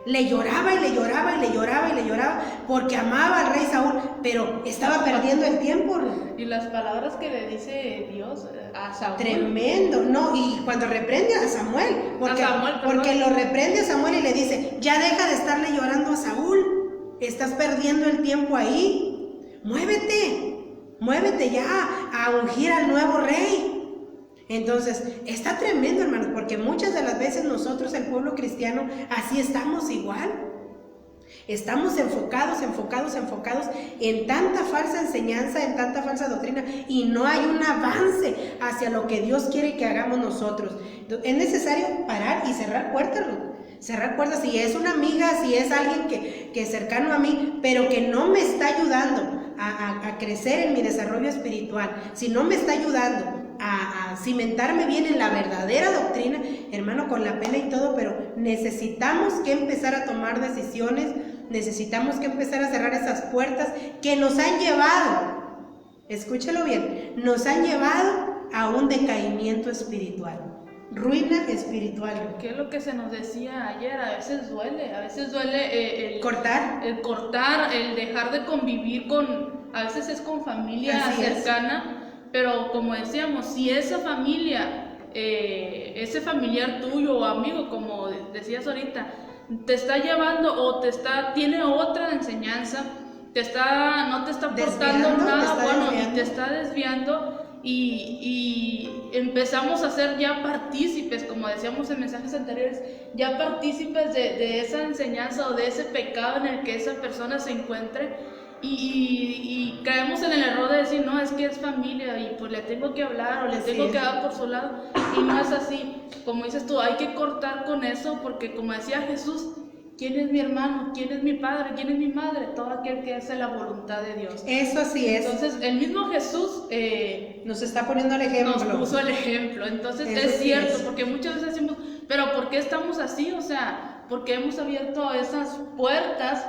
Le lloraba y le lloraba y le lloraba y le lloraba porque amaba al rey Saúl, pero estaba perdiendo el tiempo. Y las palabras que le dice Dios a Saúl. Tremendo, ¿no? Y cuando reprende a Samuel, porque lo reprende a Samuel y le dice, ya deja de estarle llorando a Saúl, estás perdiendo el tiempo ahí, muévete ya a ungir al nuevo rey. Entonces, está tremendo, hermanos, porque muchas de las veces nosotros, el pueblo cristiano, así estamos igual. Estamos enfocados en tanta falsa enseñanza, en tanta falsa doctrina, y no hay un avance hacia lo que Dios quiere que hagamos nosotros. Es necesario parar y cerrar puertas, cerrar puertas. Si es una amiga, si es alguien que es cercano a mí, pero que no me está ayudando a crecer en mi desarrollo espiritual, si no me está ayudando a cimentarme bien en la verdadera doctrina, hermano, con la pena y todo, pero necesitamos que empezar a tomar decisiones, necesitamos que empezar a cerrar esas puertas que nos han llevado, escúchelo bien, nos han llevado a un decaimiento espiritual, ruina espiritual. ¿Qué es lo que se nos decía ayer? A veces duele el cortar, el dejar de convivir a veces es con familia cercana. Pero como decíamos, si esa familia, ese familiar tuyo o amigo, como decías ahorita, te está llevando o tiene otra enseñanza, no te está aportando nada bueno y te está desviando, y empezamos a ser ya partícipes, como decíamos en mensajes anteriores, ya partícipes de esa enseñanza o de ese pecado en el que esa persona se encuentre. Y caemos en el error de decir, no, es que es familia y pues le tengo que hablar o le tengo que dar por su lado, y no es así. Como dices tú, hay que cortar con eso, porque como decía Jesús, ¿quién es mi hermano? ¿Quién es mi padre? ¿Quién es mi madre? Todo aquel que hace la voluntad de Dios. Eso así es. Entonces el mismo Jesús nos está poniendo el ejemplo. Nos puso el ejemplo. Entonces eso es cierto, porque muchas veces decimos, pero ¿por qué estamos así? O sea, porque hemos abierto esas puertas.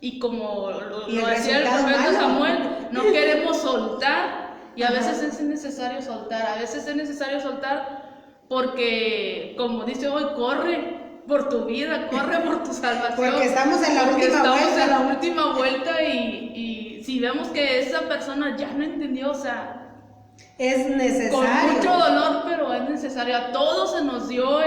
Y como lo decía el profeta Samuel, no queremos soltar, y a veces es necesario soltar, porque, como dice hoy, corre por tu vida, corre por tu salvación. Porque estamos en la última vuelta, y si vemos que esa persona ya no entendió, o sea, es necesario. Con mucho dolor, pero es necesario. A todos se nos dio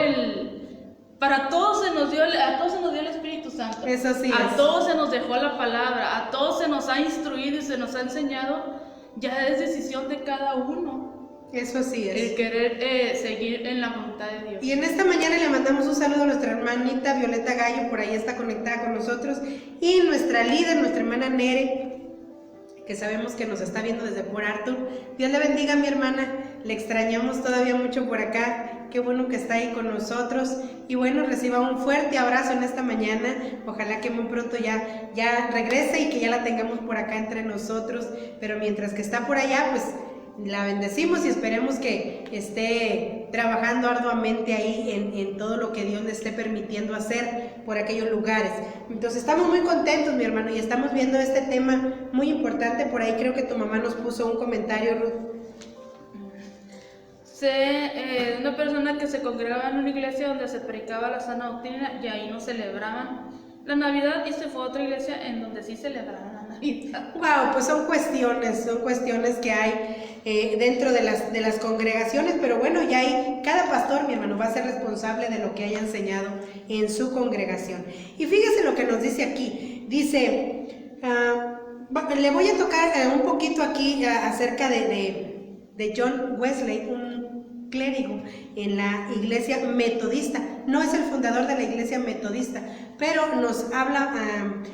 a todos se nos dio el Espíritu Santo. Eso sí. A todos se nos dejó la palabra, a todos se nos ha instruido y se nos ha enseñado. Ya es decisión de cada uno. Eso sí es. El querer seguir en la voluntad de Dios. Y en esta mañana le mandamos un saludo a nuestra hermanita Violeta Gallo, por ahí está conectada con nosotros, y nuestra líder, nuestra hermana Nere, que sabemos que nos está viendo desde Port Arthur. Dios le bendiga, mi hermana, le extrañamos todavía mucho por acá, qué bueno que está ahí con nosotros, y bueno, reciba un fuerte abrazo en esta mañana, ojalá que muy pronto ya regrese y que ya la tengamos por acá entre nosotros, pero mientras que está por allá, pues la bendecimos y esperemos que esté trabajando arduamente ahí en todo lo que Dios le esté permitiendo hacer por aquellos lugares. Entonces estamos muy contentos, mi hermano, y estamos viendo este tema muy importante. Por ahí creo que tu mamá nos puso un comentario, Ruth. Sé de una persona que se congregaba en una iglesia donde se predicaba la sana doctrina y ahí no celebraban la Navidad, y se fue a otra iglesia en donde sí celebraban la Navidad. Wow, pues son cuestiones que hay dentro de las congregaciones, pero bueno, ya hay, cada pastor, mi hermano, va a ser responsable de lo que haya enseñado en su congregación. Y fíjese lo que nos dice aquí, dice, le voy a tocar un poquito aquí acerca de John Wesley, un clérigo en la iglesia metodista. No es el fundador de la iglesia metodista, pero nos habla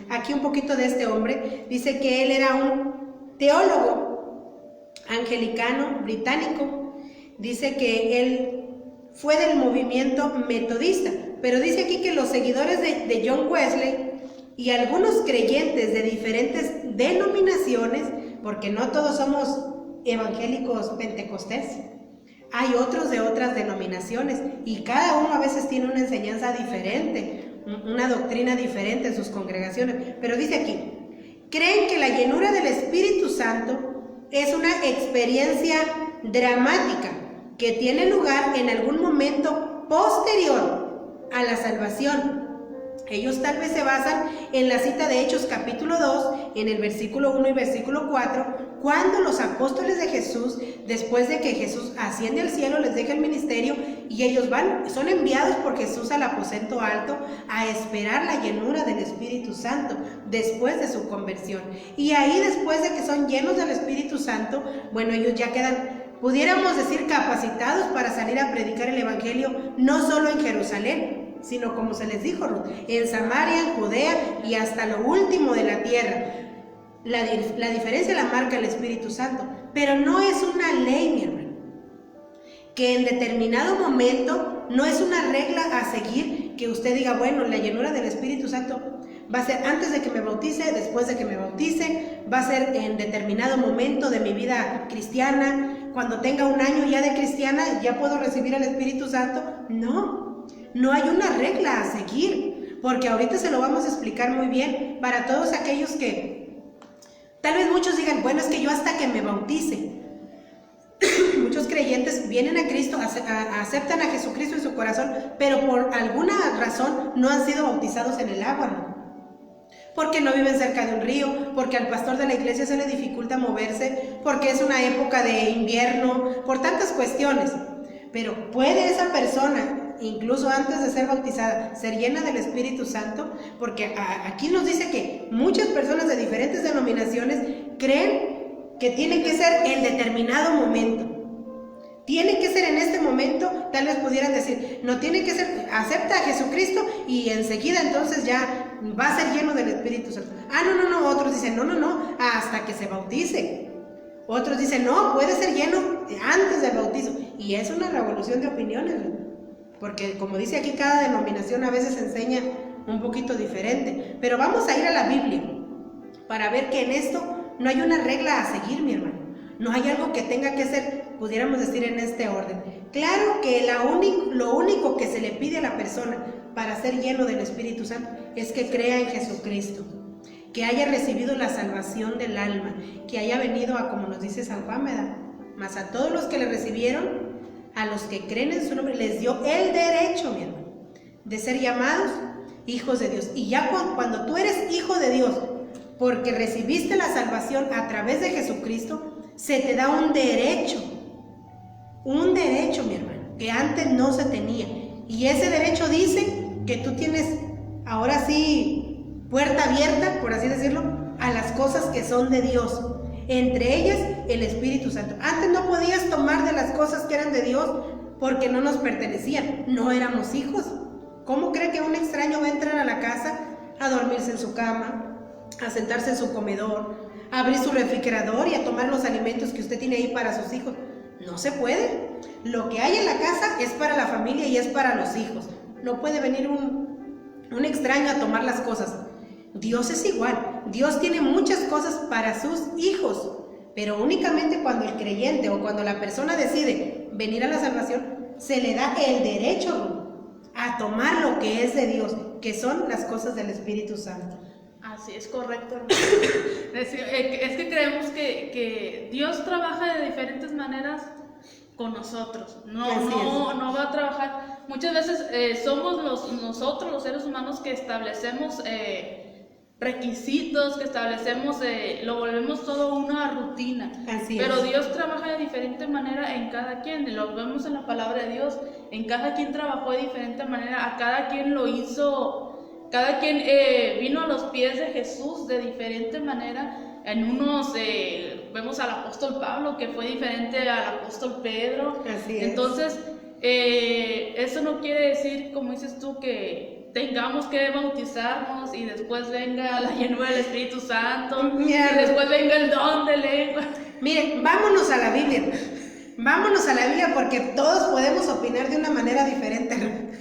aquí un poquito de este hombre. Dice que él era un teólogo anglicano británico. Dice que él fue del movimiento metodista, pero dice aquí que los seguidores de John Wesley y algunos creyentes de diferentes denominaciones, porque no todos somos evangélicos pentecostés, hay otros de otras denominaciones y cada uno a veces tiene una enseñanza diferente, una doctrina diferente en sus congregaciones, pero dice aquí, creen que la llenura del Espíritu Santo es una experiencia dramática que tiene lugar en algún momento posterior a la salvación. Ellos tal vez se basan en la cita de Hechos capítulo 2, en el versículo 1 y versículo 4, cuando los apóstoles de Jesús, después de que Jesús asciende al cielo, les deja el ministerio y ellos son enviados por Jesús al aposento alto a esperar la llenura del Espíritu Santo después de su conversión. Y ahí, después de que son llenos del Espíritu Santo, bueno, ellos ya quedan, pudiéramos decir, capacitados para salir a predicar el Evangelio, no solo en Jerusalén, sino como se les dijo, en Samaria, en Judea y hasta lo último de la tierra. La diferencia la marca el Espíritu Santo, pero no es una ley, mi hermano, que en determinado momento no es una regla a seguir, que usted diga, bueno, la llenura del Espíritu Santo va a ser antes de que me bautice, después de que me bautice, va a ser en determinado momento de mi vida cristiana, cuando tenga un año ya de cristiana, ya puedo recibir el Espíritu Santo. No hay una regla a seguir, porque ahorita se lo vamos a explicar muy bien para todos aquellos que, tal vez muchos digan, bueno, es que yo hasta que me bautice. Muchos creyentes vienen a Cristo, aceptan a Jesucristo en su corazón, pero por alguna razón no han sido bautizados en el agua, ¿no? Porque no viven cerca de un río, porque al pastor de la iglesia se le dificulta moverse, porque es una época de invierno, por tantas cuestiones. Pero ¿puede esa persona, incluso antes de ser bautizada, ser llena del Espíritu Santo? Porque aquí nos dice que muchas personas de diferentes denominaciones creen que tiene que ser en determinado momento. Tiene que ser en este momento, tal vez pudieran decir, no tiene que ser, acepta a Jesucristo y enseguida entonces ya va a ser lleno del Espíritu Santo. No, otros dicen, no, hasta que se bautice. Otros dicen, no, puede ser lleno antes del bautizo. Y es una revolución de opiniones, ¿no? Porque como dice aquí, cada denominación a veces enseña un poquito diferente. Pero vamos a ir a la Biblia para ver que en esto no hay una regla a seguir, mi hermano. No hay algo que tenga que ser, pudiéramos decir, en este orden. Claro que lo único que se le pide a la persona para ser lleno del Espíritu Santo es que crea en Jesucristo, que haya recibido la salvación del alma, que haya venido a, como nos dice San Juan, ¿verdad? Mas a todos los que le recibieron, a los que creen en su nombre, les dio el derecho, mi hermano, de ser llamados hijos de Dios. Y ya cuando tú eres hijo de Dios, porque recibiste la salvación a través de Jesucristo, se te da un derecho, mi hermano, que antes no se tenía. Y ese derecho dice que tú tienes, ahora sí, puerta abierta, por así decirlo, a las cosas que son de Dios. entre ellas el Espíritu Santo. Antes no podías tomar de las cosas que eran de Dios porque no nos pertenecían, no éramos hijos. ¿Cómo cree que un extraño va a entrar a la casa, a dormirse en su cama, a sentarse en su comedor, a abrir su refrigerador y a tomar los alimentos que usted tiene ahí para sus hijos? No se puede. Lo que hay en la casa es para la familia y es para los hijos. No puede venir un extraño a tomar las cosas. Dios es igual. Dios tiene muchas cosas para sus hijos, pero únicamente cuando el creyente o cuando la persona decide venir a la salvación, se le da el derecho a tomar lo que es de Dios, que son las cosas del Espíritu Santo. Así es, correcto, hermano. Es que creemos que Dios trabaja de diferentes maneras con nosotros. No va a trabajar. Muchas veces somos nosotros, los seres humanos, que establecemos requisitos, que establecemos, lo volvemos todo una rutina. Pero Dios trabaja de diferente manera en cada quien. Lo vemos en la palabra de Dios. En cada quien trabajó de diferente manera. A cada quien lo hizo. Cada quien vino a los pies de Jesús de diferente manera. En unos vemos al apóstol Pablo, que fue diferente al apóstol Pedro. Así es. Entonces, eso no quiere decir, como dices tú, que tengamos que bautizarnos y después venga la llenura del Espíritu Santo, y después venga el don de lengua. Miren, vámonos a la Biblia. Vámonos a la Biblia, porque todos podemos opinar de una manera diferente.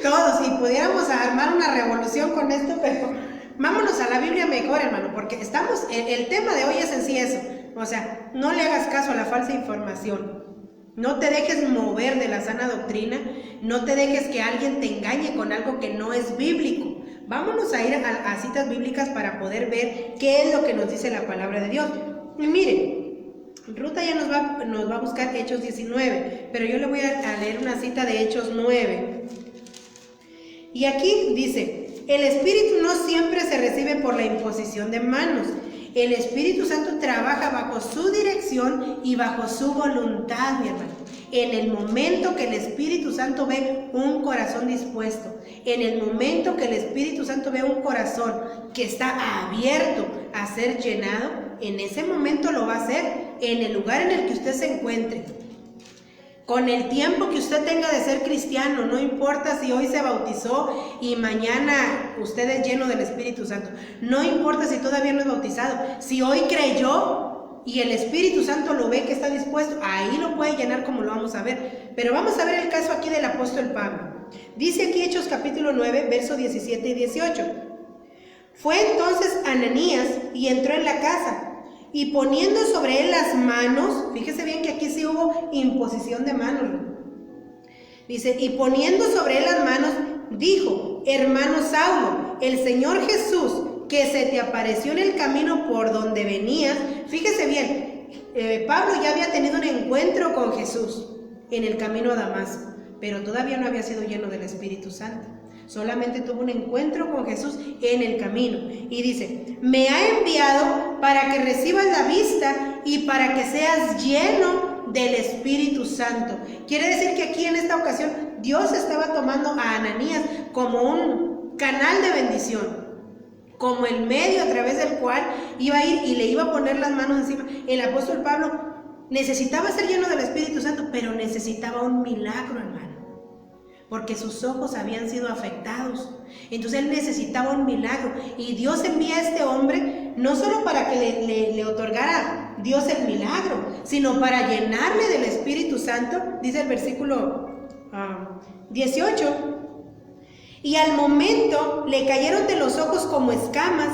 Todos, y pudiéramos armar una revolución con esto, pero vámonos a la Biblia mejor, hermano, porque el tema de hoy es en sí eso. O sea, no le hagas caso a la falsa información. No te dejes mover de la sana doctrina. No te dejes que alguien te engañe con algo que no es bíblico. Vámonos a ir a citas bíblicas para poder ver qué es lo que nos dice la palabra de Dios. Y miren, Ruta ya nos va a buscar Hechos 19, pero yo le voy a leer una cita de Hechos 9. Y aquí dice: el Espíritu no siempre se recibe por la imposición de manos. El Espíritu Santo trabaja bajo su dirección y bajo su voluntad, mi hermano. En el momento que el Espíritu Santo ve un corazón dispuesto, en el momento que el Espíritu Santo ve un corazón que está abierto a ser llenado, en ese momento lo va a hacer en el lugar en el que usted se encuentre. Con el tiempo que usted tenga de ser cristiano, no importa si hoy se bautizó y mañana usted es lleno del Espíritu Santo. No importa si todavía no es bautizado. Si hoy creyó y el Espíritu Santo lo ve que está dispuesto, ahí lo puede llenar, como lo vamos a ver. Pero vamos a ver el caso aquí del apóstol Pablo. Dice aquí Hechos capítulo 9, versos 17 y 18. Fue entonces Ananías y entró en la casa. Y poniendo sobre él las manos, fíjese bien que aquí sí hubo imposición de manos. Dice, y poniendo sobre él las manos, dijo: hermano Saulo, el Señor Jesús, que se te apareció en el camino por donde venías. Fíjese bien, Pablo ya había tenido un encuentro con Jesús en el camino a Damasco, pero todavía no había sido lleno del Espíritu Santo. Solamente tuvo un encuentro con Jesús en el camino. Y dice: me ha enviado para que recibas la vista y para que seas lleno del Espíritu Santo. Quiere decir que aquí en esta ocasión Dios estaba tomando a Ananías como un canal de bendición, como el medio a través del cual iba a ir y le iba a poner las manos encima. El apóstol Pablo necesitaba ser lleno del Espíritu Santo, pero necesitaba un milagro, hermano, porque sus ojos habían sido afectados. Entonces él necesitaba un milagro, y Dios envía a este hombre no solo para que le otorgara Dios el milagro, sino para llenarle del Espíritu Santo. Dice el versículo 18: y al momento le cayeron de los ojos como escamas,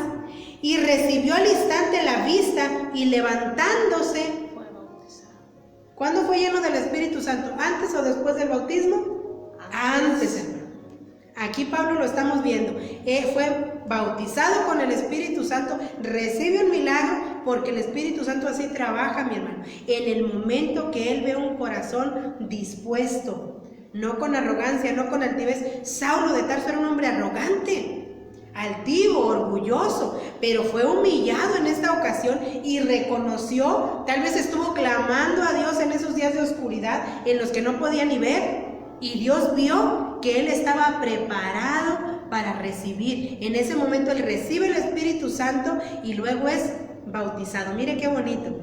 y recibió al instante la vista, y levantándose. ¿Cuándo fue lleno del Espíritu Santo? ¿Antes o después del bautismo? Antes, hermano. Aquí Pablo lo estamos viendo. Fue bautizado con el Espíritu Santo, recibe un milagro, porque el Espíritu Santo así trabaja, mi hermano. En el momento que él ve un corazón dispuesto, no con arrogancia, no con altivez. Saulo de Tarso era un hombre arrogante, altivo, orgulloso, pero fue humillado en esta ocasión y reconoció, tal vez estuvo clamando a Dios en esos días de oscuridad en los que no podía ni ver. Y Dios vio que él estaba preparado para recibir. En ese momento él recibe el Espíritu Santo y luego es bautizado. Mire qué bonito.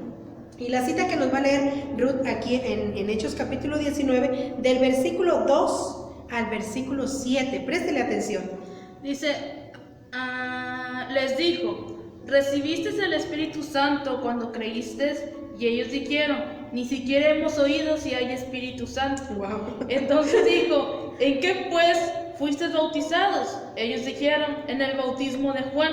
Y la cita que nos va a leer Ruth aquí en Hechos capítulo 19, del versículo 2 al versículo 7. Préstele atención. Dice, les dijo, ¿recibiste el Espíritu Santo cuando creíste? Y ellos dijeron, ni siquiera hemos oído si hay Espíritu Santo. Wow. Entonces dijo, ¿en qué pues fuisteis bautizados? Ellos dijeron, en el bautismo de Juan.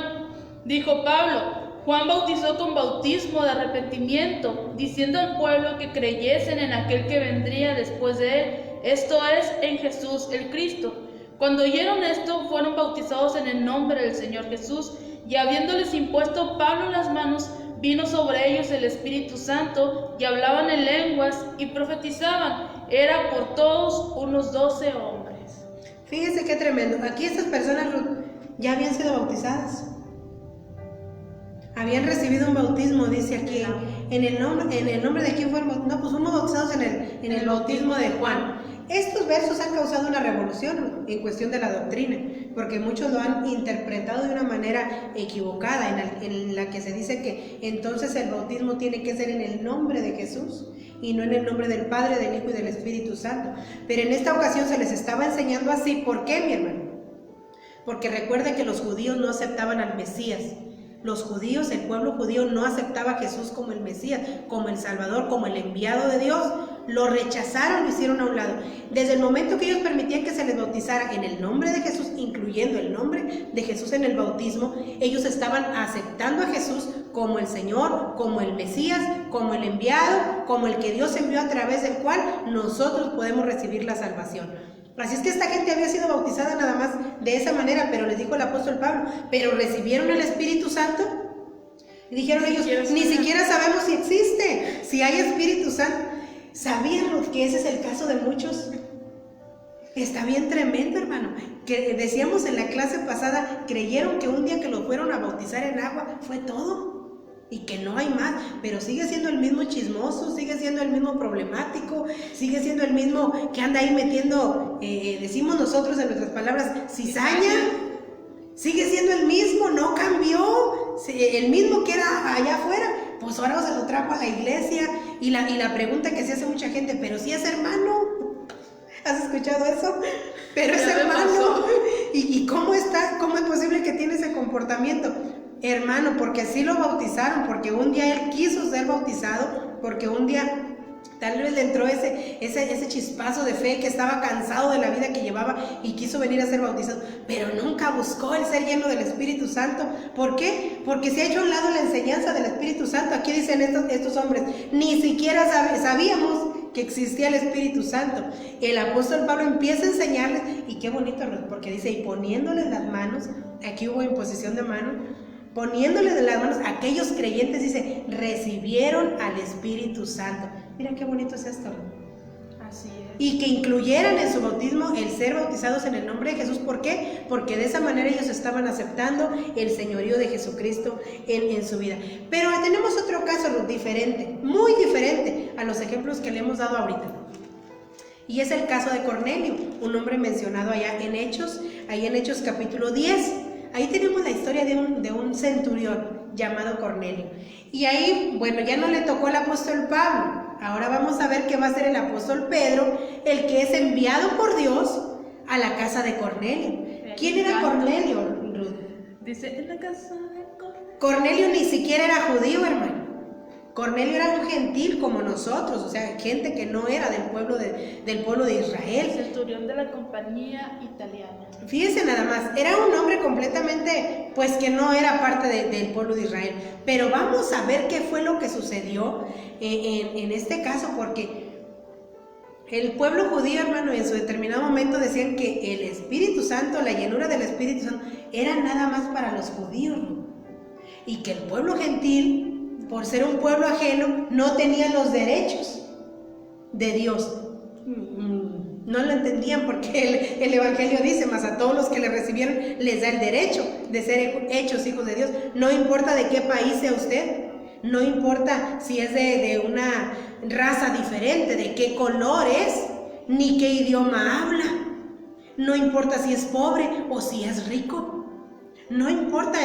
Dijo Pablo, Juan bautizó con bautismo de arrepentimiento, diciendo al pueblo que creyesen en aquel que vendría después de él, esto es, en Jesús el Cristo. Cuando oyeron esto, fueron bautizados en el nombre del Señor Jesús, y habiéndoles impuesto Pablo las manos, vino sobre ellos el Espíritu Santo, y hablaban en lenguas, y profetizaban. Era por todos unos 12 hombres. Fíjense qué tremendo. Aquí estas personas ya habían sido bautizadas. Habían recibido un bautismo, dice aquí. ¿En el nombre de quién fueron? No, pues fuimos bautizados en el bautismo de Juan. Estos versos han causado una revolución en cuestión de la doctrina, porque muchos lo han interpretado de una manera equivocada, en la que se dice que entonces el bautismo tiene que ser en el nombre de Jesús y no en el nombre del Padre, del Hijo y del Espíritu Santo. Pero en esta ocasión se les estaba enseñando así. ¿Por qué, mi hermano? Porque recuerde que los judíos no aceptaban al Mesías. Los judíos, el pueblo judío no aceptaba a Jesús como el Mesías, como el Salvador, como el enviado de Dios. Lo rechazaron, lo hicieron a un lado. Desde el momento que ellos permitían que se les bautizara en el nombre de Jesús, incluyendo el nombre de Jesús en el bautismo, ellos estaban aceptando a Jesús como el Señor, como el Mesías, como el enviado, como el que Dios envió a través del cual nosotros podemos recibir la salvación. Así es que esta gente había sido bautizada nada más de esa manera, pero les dijo el apóstol Pablo, pero recibieron el Espíritu Santo. Y dijeron ellos, ni siquiera sabemos si existe, si hay Espíritu Santo. ¿Sabían que ese es el caso de muchos? Está bien tremendo, hermano. Que decíamos en la clase pasada, creyeron que un día que lo fueron a bautizar en agua fue todo. Y que no hay más, pero sigue siendo el mismo chismoso, sigue siendo el mismo problemático, sigue siendo el mismo que anda ahí metiendo, decimos nosotros en nuestras palabras, cizaña. Sigue siendo el mismo, no cambió, el mismo que era allá afuera, pues ahora se lo trajo a la iglesia. Y la pregunta que se hace mucha gente, pero si es hermano, ¿has escuchado eso? Pero es hermano, ¿y cómo está? ¿Cómo es posible que tiene ese comportamiento? Hermano, porque así lo bautizaron, porque un día él quiso ser bautizado, porque un día tal vez le entró ese chispazo de fe, que estaba cansado de la vida que llevaba y quiso venir a ser bautizado, pero nunca buscó el ser lleno del Espíritu Santo. ¿Por qué? Porque se ha hecho a un lado la enseñanza del Espíritu Santo. Aquí dicen estos hombres, ni siquiera sabíamos que existía el Espíritu Santo. El apóstol Pablo empieza a enseñarles, y qué bonito, porque dice, y poniéndoles las manos, aquí hubo imposición de manos, poniéndoles de las manos a aquellos creyentes, dice, recibieron al Espíritu Santo. Mira qué bonito es esto. Así es. Y que incluyeran en su bautismo el ser bautizados en el nombre de Jesús. ¿Por qué? Porque de esa manera ellos estaban aceptando el señorío de Jesucristo en su vida. Pero tenemos otro caso diferente, muy diferente a los ejemplos que le hemos dado ahorita. Y es el caso de Cornelio, un hombre mencionado allá en Hechos, ahí en Hechos capítulo 10. Ahí tenemos la historia de un centurión llamado Cornelio. Y ahí, bueno, ya no le tocó al apóstol Pablo. Ahora vamos a ver que va a ser el apóstol Pedro, el que es enviado por Dios a la casa de Cornelio. ¿Quién era Cornelio, Ruth? Dice, en la casa de Cornelio. Cornelio ni siquiera era judío, hermano. Cornelio era un gentil como nosotros, o sea, gente que no era del pueblo de Israel. Centurión de la compañía italiana. Fíjense nada más, era un hombre completamente, pues que no era parte del pueblo de Israel. Pero vamos a ver qué fue lo que sucedió en este caso, porque el pueblo judío, hermano, en su determinado momento decían que el Espíritu Santo, la llenura del Espíritu Santo, era nada más para los judíos, ¿no? Y que el pueblo gentil, por ser un pueblo ajeno, no tenía los derechos de Dios. No lo entendían, porque el Evangelio dice, más a todos los que le recibieron les da el derecho de ser hechos hijos de Dios. No importa de qué país sea usted, no importa si es de una raza diferente, de qué color es, ni qué idioma habla, no importa si es pobre o si es rico. No importa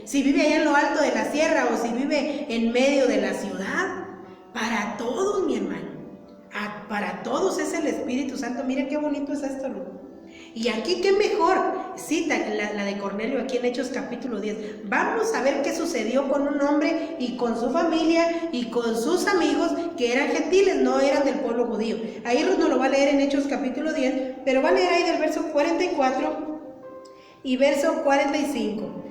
si vive allá en lo alto de la sierra o si vive en medio de la ciudad. Para todos, mi hermano. Para todos es el Espíritu Santo. Mira qué bonito es esto, ¿no? Y aquí qué mejor cita la de Cornelio aquí en Hechos capítulo 10. Vamos a ver qué sucedió con un hombre y con su familia y con sus amigos que eran gentiles, no eran del pueblo judío. Ahí nos lo va a leer en Hechos capítulo 10, pero va a leer ahí del verso 44 y verso 45.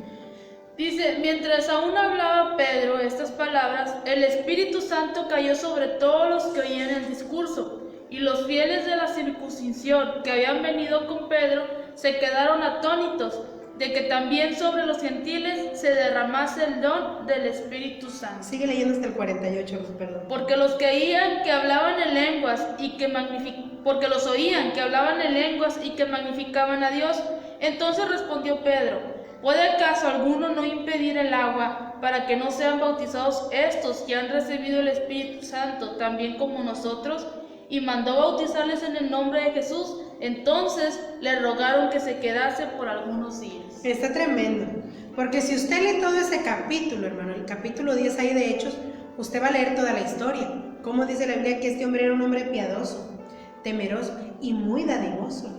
Dice, mientras aún hablaba Pedro estas palabras, el Espíritu Santo cayó sobre todos los que oían el discurso, y los fieles de la circuncisión que habían venido con Pedro se quedaron atónitos de que también sobre los gentiles se derramase el don del Espíritu Santo. Sigue leyendo hasta el 48, perdón. Porque los que oían que hablaban en lenguas y que magnificaban a Dios. Entonces respondió Pedro, ¿puede acaso alguno no impedir el agua para que no sean bautizados estos que han recibido el Espíritu Santo también como nosotros? Y mandó bautizarles en el nombre de Jesús. Entonces le rogaron que se quedase por algunos días. Está tremendo, porque si usted lee todo ese capítulo, hermano, el capítulo 10 ahí de Hechos, usted va a leer toda la historia. Como dice la Biblia que este hombre era un hombre piadoso, temeroso y muy dadivoso,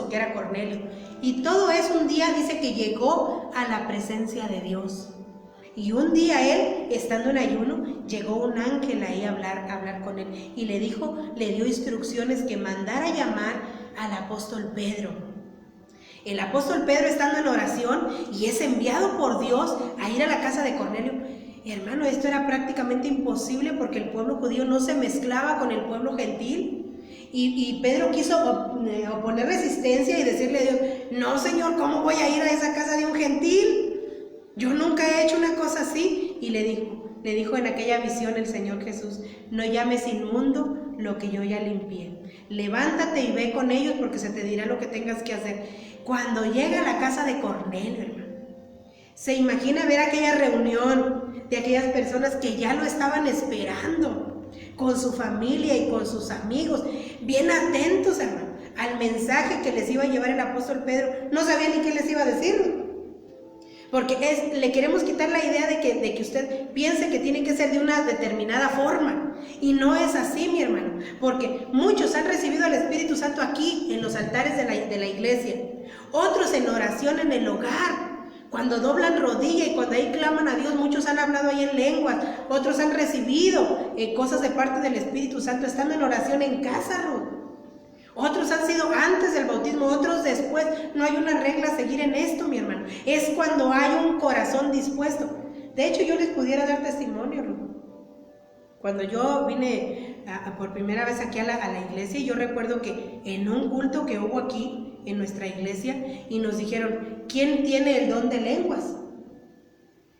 que era Cornelio. Y todo eso un día dice que llegó a la presencia de Dios. Y un día él, estando en ayuno, llegó un ángel ahí a hablar con él. Y le dio instrucciones que mandara llamar al apóstol Pedro. El apóstol Pedro estando en oración y es enviado por Dios a ir a la casa de Cornelio. Hermano, esto era prácticamente imposible porque el pueblo judío no se mezclaba con el pueblo gentil. Y Pedro quiso oponer resistencia y decirle a Dios, no, Señor, ¿cómo voy a ir a esa casa de un gentil? Yo nunca he hecho una cosa así. Y le dijo en aquella visión el Señor Jesús, no llames inmundo lo que yo ya limpié. Levántate y ve con ellos porque se te dirá lo que tengas que hacer. Cuando llega a la casa de Cornelio, hermano, se imagina ver aquella reunión de aquellas personas que ya lo estaban esperando, con su familia y con sus amigos, bien atentos, hermano, al mensaje que les iba a llevar el apóstol Pedro. No sabía ni qué les iba a decir. Porque le queremos quitar la idea de que usted piense que tiene que ser de una determinada forma. Y no es así, mi hermano. Porque muchos han recibido al Espíritu Santo aquí, en los altares de la iglesia. Otros en oración en el hogar. Cuando doblan rodilla y cuando ahí claman a Dios, muchos han hablado ahí en lenguas. Otros han recibido cosas de parte del Espíritu Santo estando en oración en casa, Ruth. Otros han sido antes del bautismo, otros después. No hay una regla a seguir en esto, mi hermano. Es cuando hay un corazón dispuesto. De hecho, yo les pudiera dar testimonio, ¿no? Cuando yo vine por primera vez aquí a la iglesia, yo recuerdo que en un culto que hubo aquí en nuestra iglesia, y nos dijeron, ¿quién tiene el don de lenguas?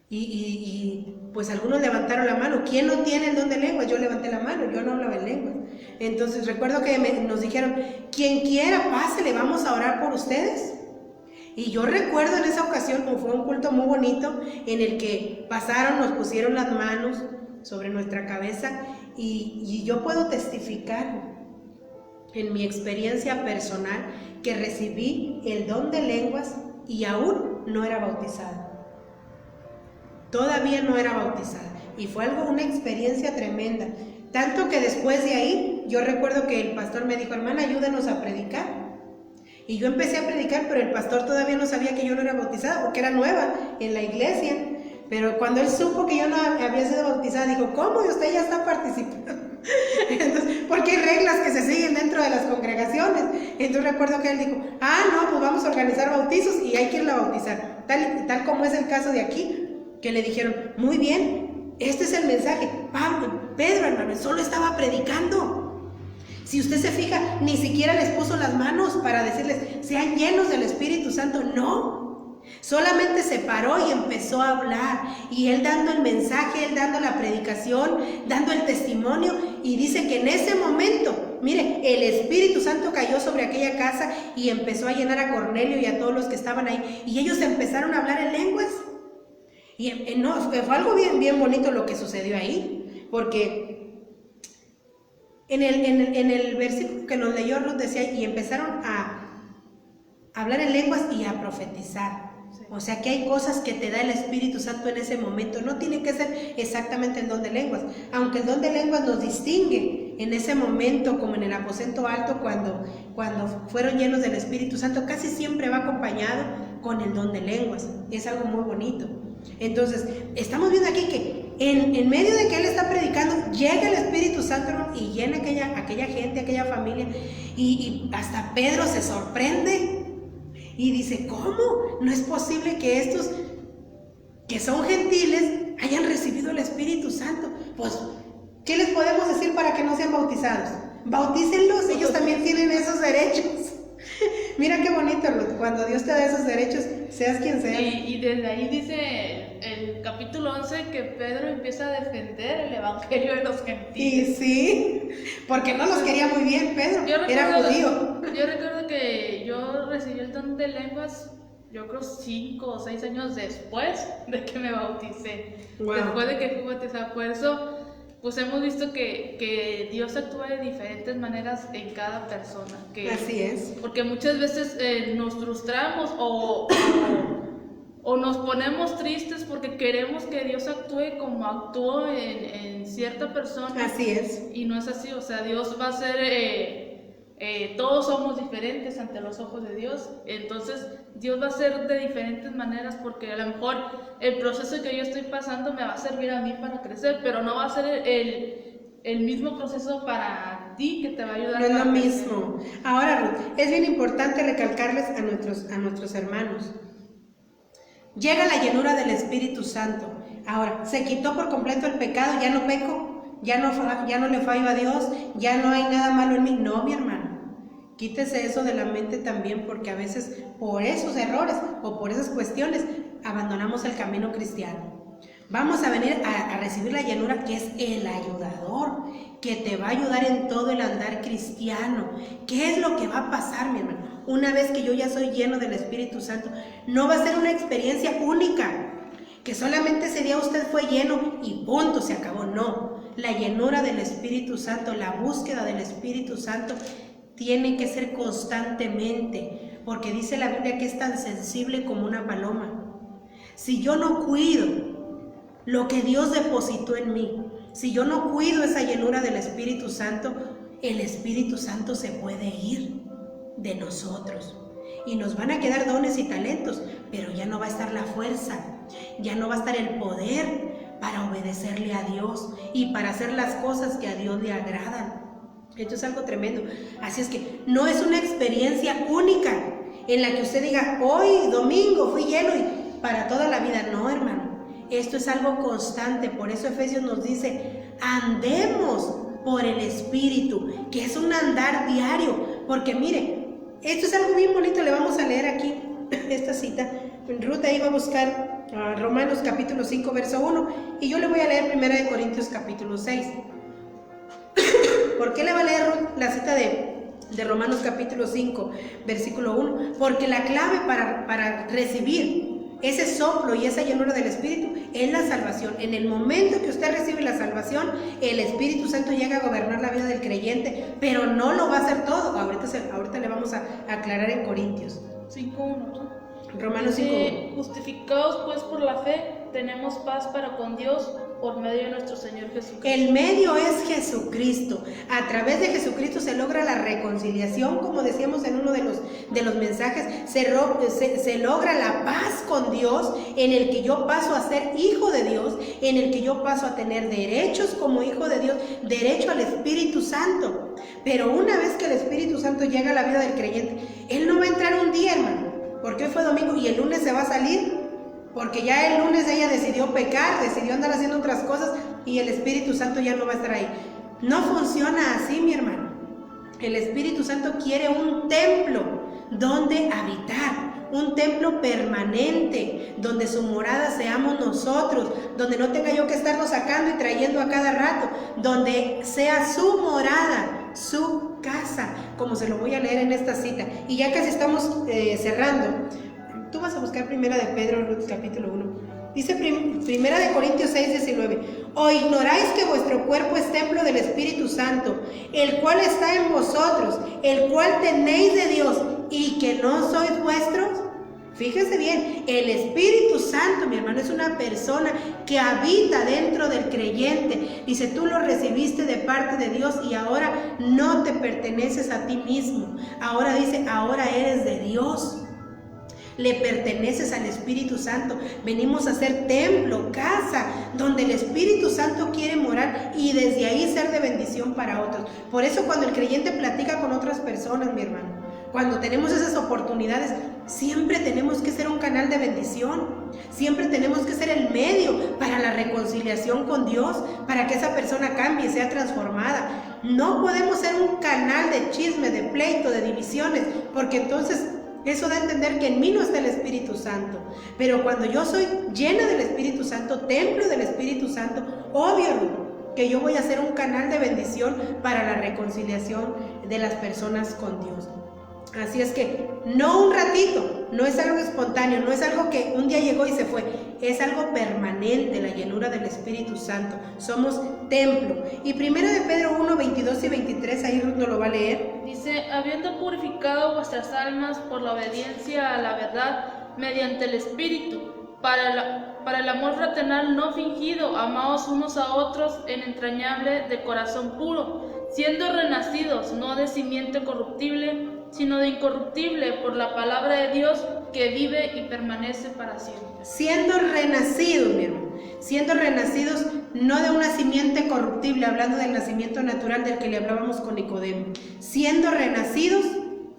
Y pues algunos levantaron la mano. ¿Quién no tiene el don de lenguas? Yo levanté la mano, yo no hablaba en lenguas. Entonces recuerdo que nos dijeron, quien quiera, pásele, vamos a orar por ustedes. Y yo recuerdo en esa ocasión, como fue un culto muy bonito, en el que pasaron, nos pusieron las manos sobre nuestra cabeza, y yo puedo testificar en mi experiencia personal que recibí el don de lenguas y aún no era bautizada. Todavía no era bautizada. Y fue una experiencia tremenda. Tanto que después de ahí, yo recuerdo que el pastor me dijo, hermana, ayúdenos a predicar. Y yo empecé a predicar, pero el pastor todavía no sabía que yo no era bautizada, porque era nueva en la iglesia. Pero cuando él supo que yo no había sido bautizada, dijo, ¿cómo? Y usted ya está participando. Entonces, porque hay reglas que se siguen dentro de las congregaciones. Entonces recuerdo que él dijo, no, pues vamos a organizar bautizos y hay que irla a bautizar. Tal como es el caso de aquí, que le dijeron, muy bien, este es el mensaje. Pedro, hermano, solo estaba predicando. Si usted se fija, ni siquiera les puso las manos para decirles, sean llenos del Espíritu Santo. No, solamente se paró y empezó a hablar. Y él dando el mensaje, él dando la predicación, dando el testimonio. Y dice que en ese momento, mire, el Espíritu Santo cayó sobre aquella casa y empezó a llenar a Cornelio y a todos los que estaban ahí. Y ellos empezaron a hablar en lenguas. Y fue algo bien bonito lo que sucedió ahí, porque en el versículo que nos leyó nos decía, y empezaron a hablar en lenguas y a profetizar. O sea que hay cosas que te da el Espíritu Santo en ese momento. No tiene que ser exactamente el don de lenguas, aunque el don de lenguas nos distingue en ese momento, como en el aposento alto, cuando fueron llenos del Espíritu Santo, casi siempre va acompañado con el don de lenguas. Es algo muy bonito. Entonces, estamos viendo aquí que en medio de que él está predicando, llega el Espíritu Santo y llena aquella gente, aquella familia, y hasta Pedro se sorprende y dice, ¿cómo? No es posible que estos que son gentiles hayan recibido el Espíritu Santo. Pues, ¿qué les podemos decir para que no sean bautizados? Bautícenlos, ellos también tienen esos derechos. Mira qué bonito, Ruth, cuando Dios te da esos derechos, seas quien sea. Y desde ahí dice el capítulo 11 que Pedro empieza a defender el evangelio de los gentiles. Y sí, porque no los quería muy bien, Pedro, era judío. Yo recuerdo que yo recibí el don de lenguas, yo creo 5 o 6 años después de que me bauticé. Wow. Después de que fui bautizada, por eso pues hemos visto que Dios actúa de diferentes maneras en cada persona. Así es. Porque muchas veces nos frustramos o nos ponemos tristes porque queremos que Dios actúe como actuó en cierta persona. Así es. Y no es así, o sea, Dios va a ser... todos somos diferentes ante los ojos de Dios, entonces Dios va a ser de diferentes maneras, porque a lo mejor el proceso que yo estoy pasando me va a servir a mí para crecer, pero no va a ser el mismo proceso para ti que te va a ayudar. No es lo mismo. Ahora, Ruth, es bien importante recalcarles a nuestros hermanos, llega la llenura del Espíritu Santo. Ahora, se quitó por completo el pecado, ya no peco, ya no le fallo a Dios, ya no hay nada malo en mí. No, mi hermano, quítese eso de la mente también, porque a veces por esos errores o por esas cuestiones abandonamos el camino cristiano. Vamos a venir a recibir la llenura, que es el ayudador, que te va a ayudar en todo el andar cristiano. ¿Qué es lo que va a pasar, mi hermano? Una vez que yo ya soy lleno del Espíritu Santo, no va a ser una experiencia única, que solamente ese día usted fue lleno y punto, se acabó. No, la llenura del Espíritu Santo, la búsqueda del Espíritu Santo tiene que ser constantemente, porque dice la Biblia que es tan sensible como una paloma. Si yo no cuido lo que Dios depositó en mí, si yo no cuido esa llenura del Espíritu Santo, el Espíritu Santo se puede ir de nosotros y nos van a quedar dones y talentos, pero ya no va a estar la fuerza, ya no va a estar el poder para obedecerle a Dios y para hacer las cosas que a Dios le agradan. Esto es algo tremendo. Así es que no es una experiencia única en la que usted diga, hoy domingo fui lleno y para toda la vida. No, hermano, esto es algo constante. Por eso Efesios nos dice, andemos por el Espíritu, que es un andar diario. Porque mire, esto es algo bien bonito. Le vamos a leer aquí esta cita. Ruth ahí va a buscar Romanos capítulo 5 verso 1 y yo le voy a leer 1 Corintios capítulo 6. ¿Por qué le va a leer Ruth la cita de Romanos capítulo 5 versículo 1? Porque la clave para recibir ese soplo y esa llenura del Espíritu es la salvación. En el momento que usted recibe la salvación, el Espíritu Santo llega a gobernar la vida del creyente, pero no lo va a hacer todo. Ahorita le vamos a aclarar en Corintios 5:1. Romanos 5:1. Justificados pues por la fe, tenemos paz para con Dios por medio de nuestro Señor Jesucristo. El medio es Jesucristo. A través de Jesucristo se logra la reconciliación, como decíamos en uno de los mensajes, se logra la paz con Dios, en el que yo paso a ser hijo de Dios, en el que yo paso a tener derechos como hijo de Dios, derecho al Espíritu Santo. Pero una vez que el Espíritu Santo llega a la vida del creyente, Él no va a entrar un día, hermano, porque hoy fue domingo y el lunes se va a salir. Porque ya el lunes ella decidió pecar, decidió andar haciendo otras cosas y el Espíritu Santo ya no va a estar ahí. No funciona así, mi hermano. El Espíritu Santo quiere un templo donde habitar, un templo permanente, donde su morada seamos nosotros, donde no tenga yo que estarlo sacando y trayendo a cada rato, donde sea su morada, su casa, como se lo voy a leer en esta cita. Y ya casi estamos cerrando. Tú vas a buscar 1 de Pedro, Ruth, capítulo 1. Dice Primera de Corintios 6:19. ¿O ignoráis que vuestro cuerpo es templo del Espíritu Santo, el cual está en vosotros, el cual tenéis de Dios, y que no sois vuestros? Fíjese bien, el Espíritu Santo, mi hermano, es una persona que habita dentro del creyente. Dice, tú lo recibiste de parte de Dios y ahora no te perteneces a ti mismo. Ahora dice, ahora eres de Dios. Le perteneces al Espíritu Santo. Venimos a ser templo, casa, donde el Espíritu Santo quiere morar y desde ahí ser de bendición para otros. Por eso cuando el creyente platica con otras personas, mi hermano, cuando tenemos esas oportunidades, siempre tenemos que ser un canal de bendición. Siempre tenemos que ser el medio para la reconciliación con Dios, para que esa persona cambie y sea transformada. No podemos ser un canal de chisme, de pleito, de divisiones, porque entonces eso da a entender que en mí no está el Espíritu Santo. Pero cuando yo soy llena del Espíritu Santo, templo del Espíritu Santo, obvio que yo voy a ser un canal de bendición para la reconciliación de las personas con Dios. Así es que no un ratito, no es algo espontáneo, no es algo que un día llegó y se fue, es algo permanente, la llenura del Espíritu Santo. Somos templo. Y 1 de Pedro 1, 22 y 23, ahí Ruth nos lo va a leer. Dice, habiendo purificado vuestras almas por la obediencia a la verdad mediante el Espíritu, para el amor fraternal no fingido, amaos unos a otros en entrañable de corazón puro, siendo renacidos no de simiente corruptible, sino de incorruptible por la palabra de Dios que vive y permanece para siempre. Siendo renacidos, mi hermano, siendo renacidos no de una simiente corruptible, hablando del nacimiento natural del que le hablábamos con Nicodemo, siendo renacidos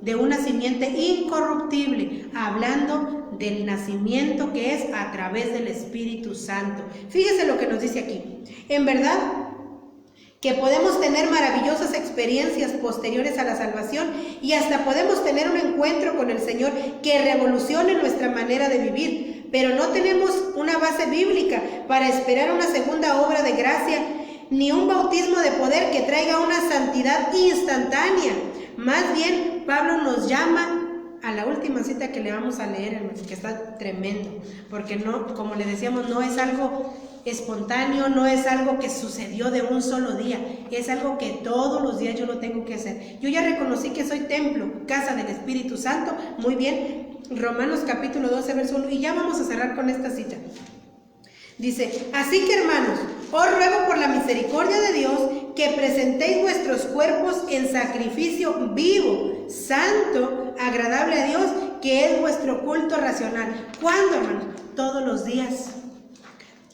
de una simiente incorruptible, hablando del nacimiento que es a través del Espíritu Santo. Fíjese lo que nos dice aquí. En verdad que podemos tener maravillosas experiencias posteriores a la salvación y hasta podemos tener un encuentro con el Señor que revolucione nuestra manera de vivir, pero no tenemos una base bíblica para esperar una segunda obra de gracia, ni un bautismo de poder que traiga una santidad instantánea. Más bien, Pablo nos llama a la última cita que le vamos a leer, hermanos, que está tremendo, porque no, como le decíamos, no es algo espontáneo, no es algo que sucedió de un solo día, es algo que todos los días yo lo tengo que hacer. Yo ya reconocí que soy templo, casa del Espíritu Santo, muy bien, Romanos capítulo 12, verso 1, y ya vamos a cerrar con esta cita. Dice, así que hermanos, os ruego por la misericordia de Dios que presentéis vuestros cuerpos en sacrificio vivo, santo, agradable a Dios, que es vuestro culto racional. ¿Cuándo, hermanos? Todos los días.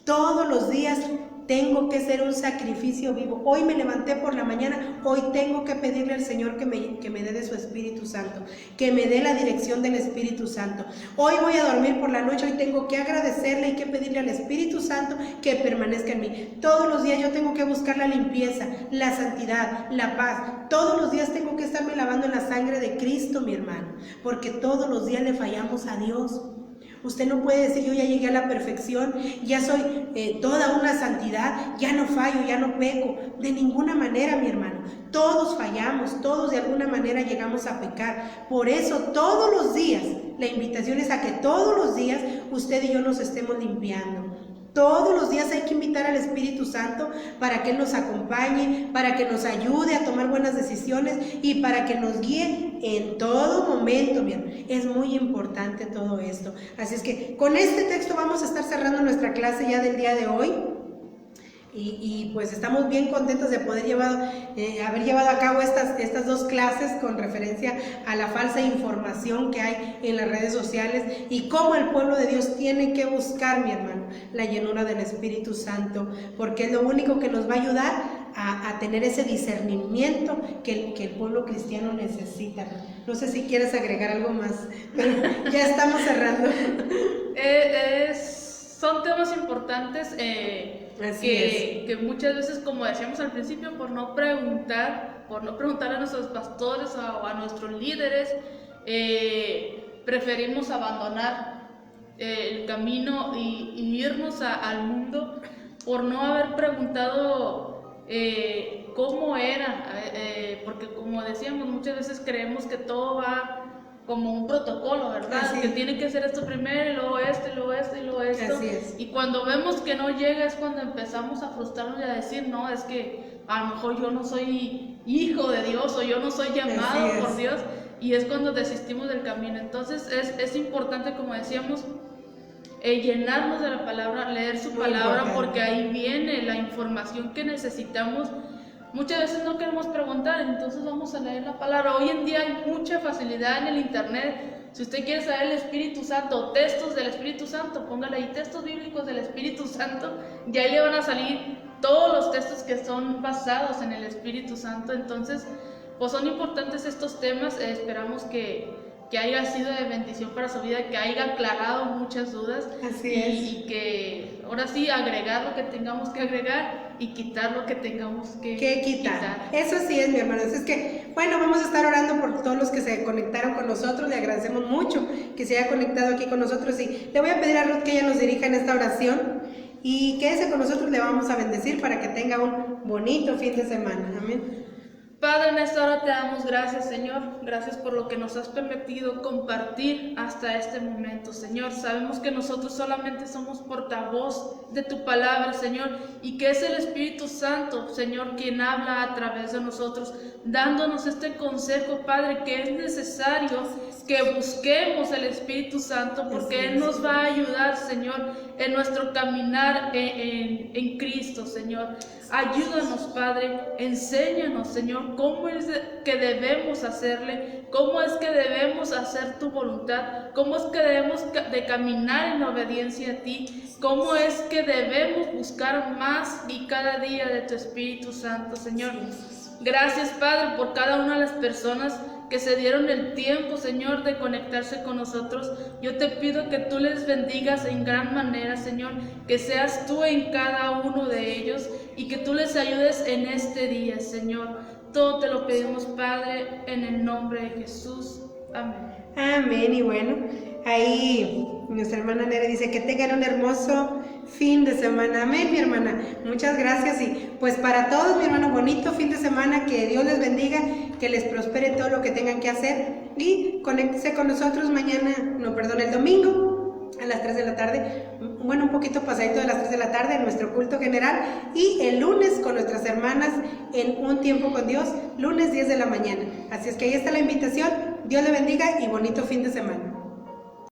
Todos los días tengo que ser un sacrificio vivo. Hoy me levanté por la mañana, hoy tengo que pedirle al Señor que me dé de su Espíritu Santo, que me dé la dirección del Espíritu Santo. Hoy voy a dormir por la noche, hoy tengo que agradecerle y que pedirle al Espíritu Santo que permanezca en mí. Todos los días yo tengo que buscar la limpieza, la santidad, la paz. Todos los días tengo que estarme lavando en la sangre de Cristo, mi hermano, porque todos los días le fallamos a Dios. Usted no puede decir, yo ya llegué a la perfección, ya soy toda una santidad, ya no fallo, ya no peco. De ninguna manera, mi hermano. Todos fallamos, todos de alguna manera llegamos a pecar. Por eso, todos los días, la invitación es a que todos los días usted y yo nos estemos limpiando. Todos los días hay que invitar al Espíritu Santo para que Él nos acompañe, para que nos ayude a tomar buenas decisiones y para que nos guíe en todo momento, bien. Es muy importante todo esto. Así es que con este texto vamos a estar cerrando nuestra clase ya del día de hoy. Y pues estamos bien contentos de poder haber llevado a cabo estas dos clases con referencia a la falsa información que hay en las redes sociales y cómo el pueblo de Dios tiene que buscar, mi hermano, la llenura del Espíritu Santo, porque es lo único que nos va a ayudar a tener ese discernimiento que el pueblo cristiano necesita. No sé si quieres agregar algo más, pero ya estamos cerrando. Son temas importantes que muchas veces, como decíamos al principio, por no preguntar a nuestros pastores o a nuestros líderes, preferimos abandonar el camino y irnos al mundo por no haber preguntado cómo era, porque como decíamos, muchas veces creemos que todo va como un protocolo, ¿verdad? Así Que es. tiene que hacer esto primero, y luego esto, y luego esto, y luego esto. Así es. Y cuando vemos que no llega es cuando empezamos a frustrarnos y a decir, no, es que a lo mejor yo no soy hijo de Dios o yo no soy llamado por Dios, y es cuando desistimos del camino. Entonces es importante, como decíamos, llenarnos de la palabra, leer su palabra, porque ahí viene la información que necesitamos. Muchas veces no queremos preguntar, entonces vamos a leer la palabra. Hoy en día hay mucha facilidad en el internet. Si usted quiere saber el Espíritu Santo, textos del Espíritu Santo, póngale ahí textos bíblicos del Espíritu Santo, y ahí le van a salir todos los textos que son basados en el Espíritu Santo. Entonces, pues son importantes estos temas. Esperamos que haya sido de bendición para su vida, que haya aclarado muchas dudas. Así es. Y que ahora sí agregar lo que tengamos que agregar y quitar lo que tengamos que quitar. Eso sí es, mi hermano. Es que, bueno, vamos a estar orando por todos los que se conectaron con nosotros. Le agradecemos mucho que se haya conectado aquí con nosotros, y le voy a pedir a Ruth que ella nos dirija en esta oración, y quédese con nosotros, le vamos a bendecir para que tenga un bonito fin de semana. Amén. Padre, en esta hora te damos gracias, Señor. Gracias por lo que nos has permitido compartir hasta este momento, Señor. Sabemos que nosotros solamente somos portavoz de tu palabra, Señor, y que es el Espíritu Santo, Señor, quien habla a través de nosotros, dándonos este consejo, Padre, que es necesario que busquemos el Espíritu Santo, porque Él nos va a ayudar, Señor, en nuestro caminar en Cristo, Señor. Ayúdanos, Padre, enséñanos, Señor, cómo es que debemos hacerle, cómo es que debemos hacer tu voluntad, cómo es que debemos de caminar en obediencia a ti, cómo es que debemos buscar más y cada día de tu Espíritu Santo, Señor. Gracias, Padre, por cada una de las personas que se dieron el tiempo, Señor, de conectarse con nosotros. Yo te pido que tú les bendigas en gran manera, Señor, que seas tú en cada uno de ellos y que tú les ayudes en este día, Señor. Todo te lo pedimos, Padre, en el nombre de Jesús. Amén. Amén. Y bueno, ahí nuestra hermana Nere dice que tengan un hermoso fin de semana. Amén, mi hermana. Muchas gracias. Y pues para todos, mi hermano, bonito fin de semana. Que Dios les bendiga, que les prospere todo lo que tengan que hacer. Y conéctese con nosotros el domingo a las 3 de la tarde. Bueno, un poquito pasadito de las 3 de la tarde en nuestro culto general. Y el lunes con nuestras hermanas en Un Tiempo con Dios, lunes 10 de la mañana. Así es que ahí está la invitación. Dios le bendiga y bonito fin de semana.